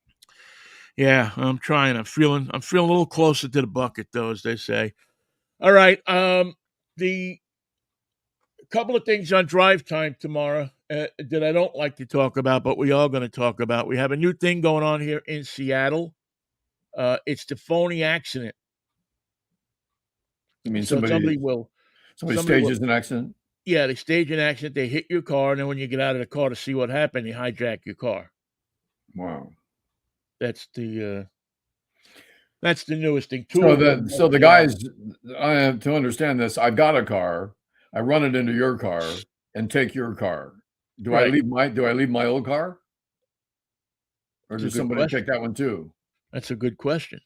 Yeah, I'm trying. I'm feeling a little closer to the bucket, though, as they say. All right. The couple of things on drive time tomorrow that I don't like to talk about, but we are going to talk about. We have a new thing going on here in Seattle. It's the phony accident. I mean, so somebody stages an accident? Yeah, they stage an accident. They hit your car, and then when you get out of the car to see what happened, they hijack your car. Wow. That's the newest thing. So the guys, I have to understand this. I've got a car. I run it into your car and take your car. Do I leave my old car? Or does somebody take that one too? That's a good question.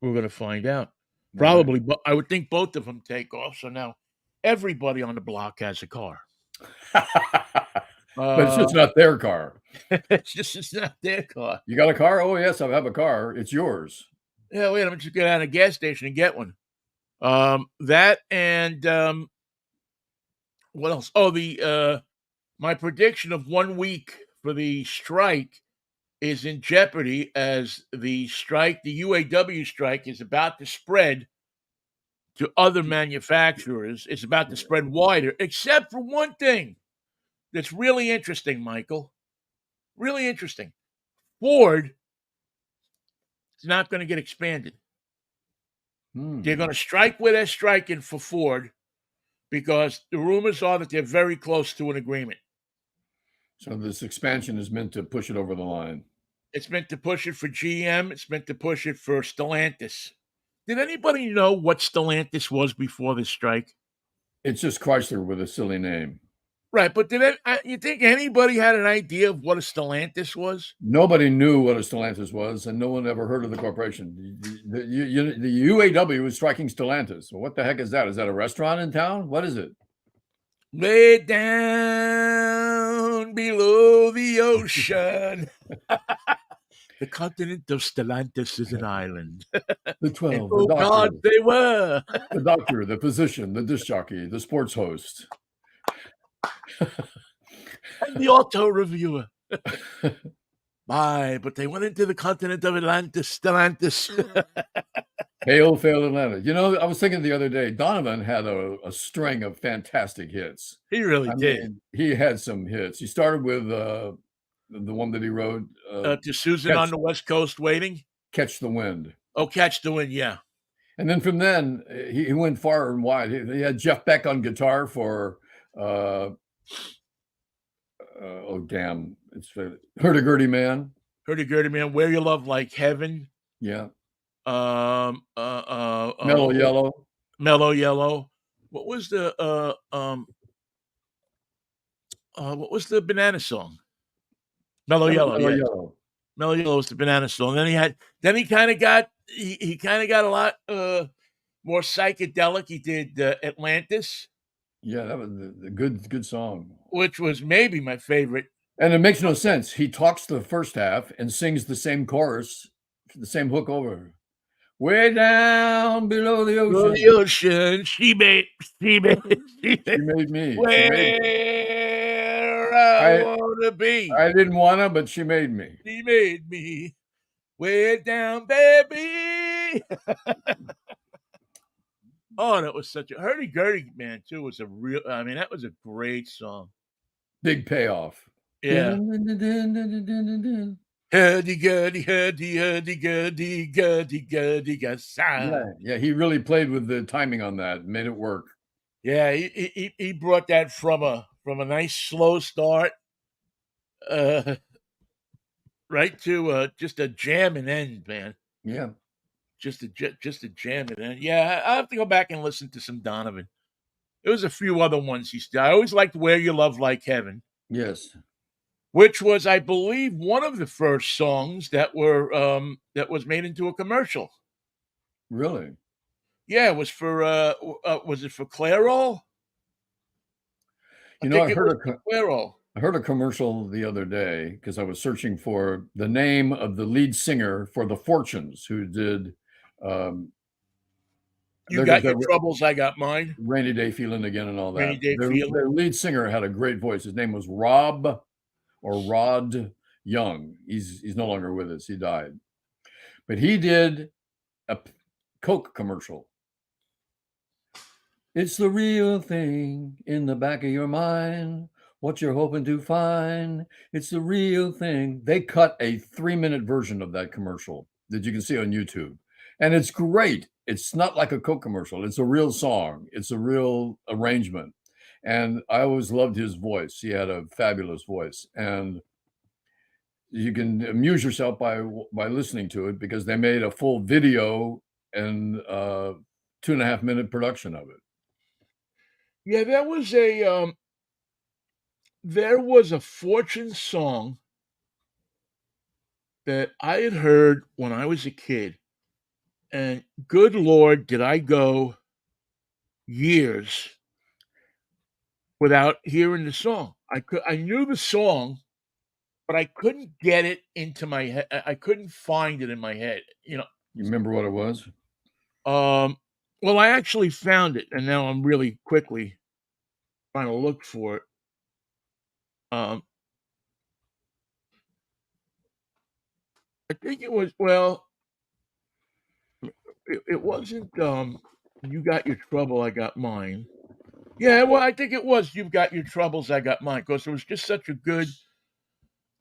We're going to find out. Probably, but I would think both of them take off. So now everybody on the block has a car. But it's just not their car. It's not their car. You got a car? Oh, yes, I have a car. It's yours. Yeah, wait, I'm just get out of a gas station and get one. That and what else? Oh, the my prediction of 1 week for the strike is in jeopardy as the UAW strike is about to spread to other manufacturers. It's about to spread wider, except for one thing that's really interesting, Michael. Really interesting. Ford is not going to get expanded. They're Hmm. going to strike where they're striking for Ford because the rumors are that they're very close to an agreement. So this expansion is meant to push it over the line. It's meant to push it for GM. It's meant to push it for Stellantis. Did anybody know what Stellantis was before this strike? It's just Chrysler with a silly name. Right, but you think anybody had an idea of what a Stellantis was? Nobody knew what a Stellantis was, and no one ever heard of the corporation. The UAW was striking Stellantis. Well, what the heck is that? Is that a restaurant in town? What is it? Way down below the ocean. The continent of Stellantis is an island. The And 12, the oh doctor, God, they were. the doctor, the physician, the disc jockey, the sports host. And the auto reviewer. My, but they went into the continent of Atlantis, Stellantis. Hail, fail, Atlanta. You know, I was thinking the other day, Donovan had a string of fantastic hits. He really I did. mean, he had some hits. He started with the one that he wrote, To Susan on the West Coast waiting. Catch the Wind. Oh, Catch the Wind, yeah. And then from then, he went far and wide. He had Jeff Beck on guitar for, oh, damn, it's Hurdy-Gurdy Man. Hurdy-Gurdy Man, Where You Love Like Heaven. Yeah. Mellow Yellow. Mellow Yellow. What was the banana song? Mellow Yellow, Mellow yeah. Yellow. Mellow Yellow was the banana song. Then he kind of got a lot more psychedelic. He did Atlantis, Yeah, that was a good song. which was maybe my favorite. And it makes no sense. He talks the first half and sings the same chorus, the same hook over. Way down below the Below ocean. the ocean, she made She made me. where I wanna be. I didn't wanna, but she made me. She made me way down, baby. Oh, that was such a Hurdy-Gurdy Man too was a real. I mean, that was a great song. Big payoff. Yeah. Yeah, Hurdy-Gurdy, hurdy-gurdy, sound. yeah, he really played with the timing on that, made it work. Yeah, he brought that from a nice slow start, uh, right to just a jam and end, man. Yeah. Just a jam and end. Yeah, I have to go back and listen to some Donovan. There was a few other ones I always liked Where You Love Like Heaven. Yes. Which was, I believe, one of the first songs that was made into a commercial. Really? Yeah, it was for was it for Clairol? You know, I It was Clairol. heard a commercial the other day because I was searching for the name of the lead singer for The Fortunes, who did You got your troubles, I got mine. Rainy Day Feeling Again and all that. Rainy Day Feeling. Their lead singer had a great voice. His name was Rod Young. He's no longer with us. He died. But he did a Coke commercial. It's the real thing in the back of your mind. What you're hoping to find. It's the real thing. They cut a 3-minute version of that commercial that you can see on YouTube. And it's great. It's not like a Coke commercial. It's a real song. It's a real arrangement. And I always loved his voice. He had a fabulous voice. And you can amuse yourself by listening to it because they made a full video and 2.5-minute production of it. Yeah, there was a Fortune song that I had heard when I was a kid. And good Lord, did I go years without hearing the song. I knew the song, but I couldn't get it into my head. I couldn't find it in my head. You remember what it was? Well, I actually found it, and now I'm really quickly trying to look for it. Um, I think it was it wasn't You Got Your Trouble, I Got Mine. Yeah, well, I think it was You've Got Your Troubles, I Got Mine, because it was just such a good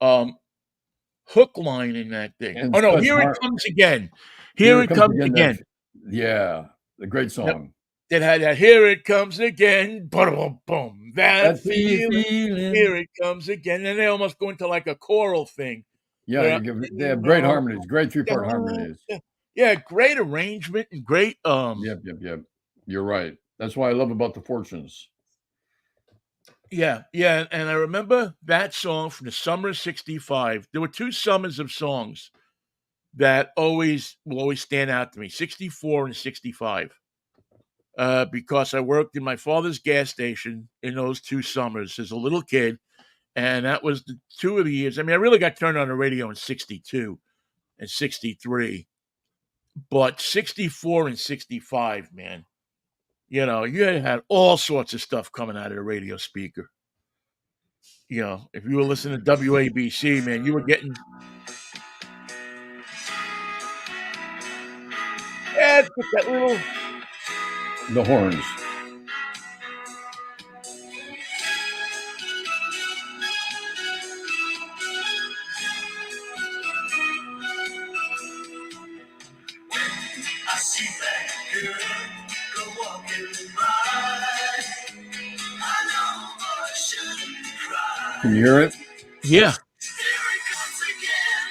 um hook line in that thing. And Oh no, such Here It heart. Comes Again. Here Here it It comes Comes again. Again. Yeah, the great Yep. song. That had that Here It Comes Again. Boom, boom. That That feeling. feeling. Here it comes again. And they almost go into like a choral thing. Yeah, Where they have great harmonies, great 3-part harmonies. yeah, great arrangement and great Yep. You're right. That's what I love about the Fortunes. yeah, and I remember that song from the summer of '65. There were two summers of songs that will always stand out to me, 64 and 65. Because I worked in my father's gas station in those two summers as a little kid. And that was the two of the years. I mean, I really got turned on the radio in 62 and 63, but 64 and 65, man, you had all sorts of stuff coming out of the radio speaker. If you were listening to WABC, man, you were getting, it's just that little, The horns. I see that girl go walking by. I know I shouldn't cry. Can you hear it? yeah. Here it comes again.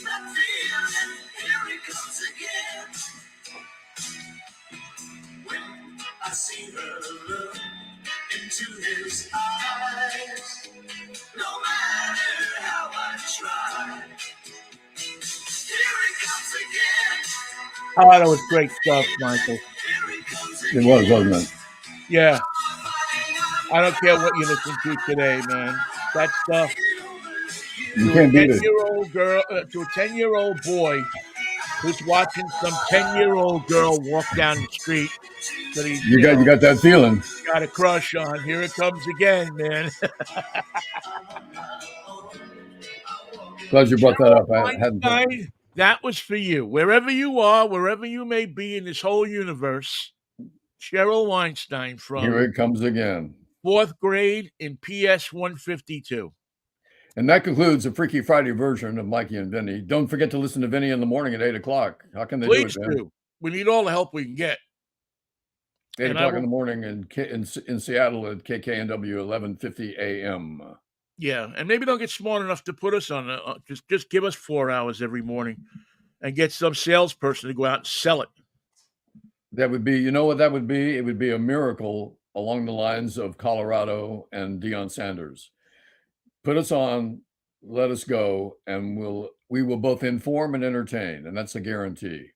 That feeling, here it comes again. When I see her look into his eyes, no matter how I try, here it comes again. Oh, that was great stuff, Michael. Here it comes It again. was, wasn't it? Yeah. I don't care what you listen to today, man. That stuff You to a can't beat it. 10-year-old girl, to a 10-year-old boy who's watching some 10-year-old girl walk down the street that he, You got that feeling. got a crush on. Here it comes again, man. Glad you brought that up. I hadn't. Weinstein, that was for you. Wherever you are, wherever you may be in this whole universe, Cheryl Weinstein Here from it comes again. 4th grade in PS 152. And that concludes the Freaky Friday version of Mikey and Vinnie. Don't forget to listen to Vinnie in the morning at 8 o'clock. How can they Please do it, man? do. We need all the help we can get. 8 And o'clock in the morning in Seattle at KKNW 1150 AM. Yeah, and maybe they'll get smart enough to put us on just give us 4 hours every morning and get some salesperson to go out and sell it. That would be, you know what that would be? It would be a miracle along the lines of Colorado and Deion Sanders. Put us on, let us go, and we will both inform and entertain, and that's a guarantee.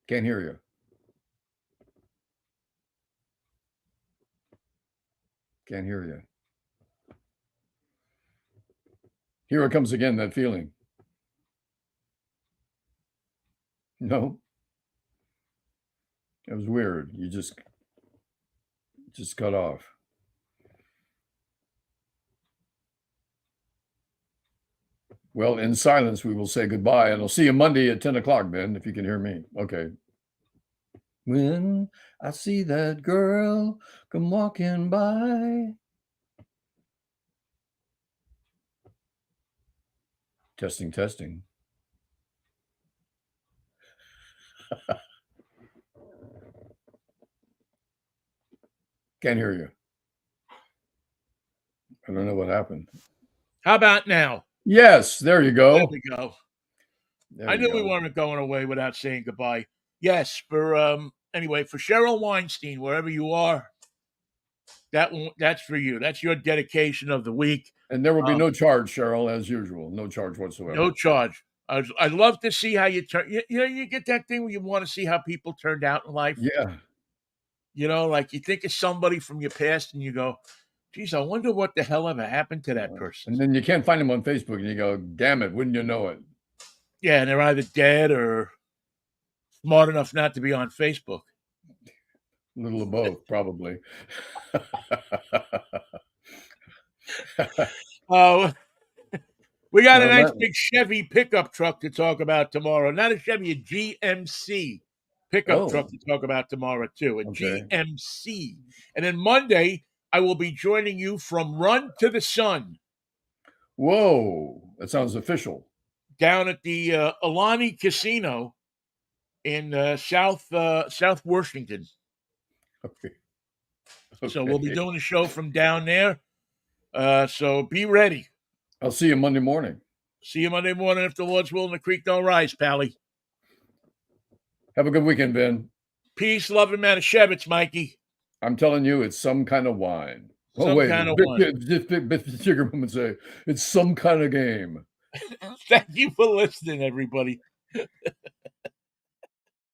Can't hear you. Can't hear you. Here it comes again, that feeling. No. It was weird. You just cut off. Well, in silence, we will say goodbye, and I'll see you Monday at 10 o'clock, Ben, if you can hear me. Okay. When I see that girl come walking by. Testing. Can't hear you. I don't know what happened. How about now? Yes, there you go. There we go. I knew we weren't going away without saying goodbye. Yes, anyway, for Cheryl Weinstein, wherever you are, that's for you. That's your dedication of the week. And there will be no charge, Cheryl, as usual. No charge whatsoever. No charge. I'd love to see how you turn. You get that thing where you want to see how people turned out in life. Yeah. Like you think of somebody from your past and you go, geez, I wonder what the hell ever happened to that person. And then you can't find them on Facebook and you go, damn it, wouldn't you know it? Yeah, and they're either dead or smart enough not to be on Facebook. A little of both, probably. Oh, we got a Now nice that, big Chevy pickup truck to talk about tomorrow. Not a Chevy, a GMC pickup truck oh, to talk about tomorrow, too. A okay. GMC. And then Monday, I will be joining you from Run to the Sun Whoa, that sounds official. down at the Alani Casino in South Washington. Okay. So we'll be Okay. doing a show from down there. So be ready. I'll see you Monday morning. See you Monday morning if the Lord's willing. The creek don't rise, Pally. Have a good weekend, Ben. Peace, love, and Manischewitz, Mikey. I'm telling you, it's some kind of wine. Oh, Some wait. kind of wine. Big Jigger would say, it's some kind of game. Thank you for listening, everybody.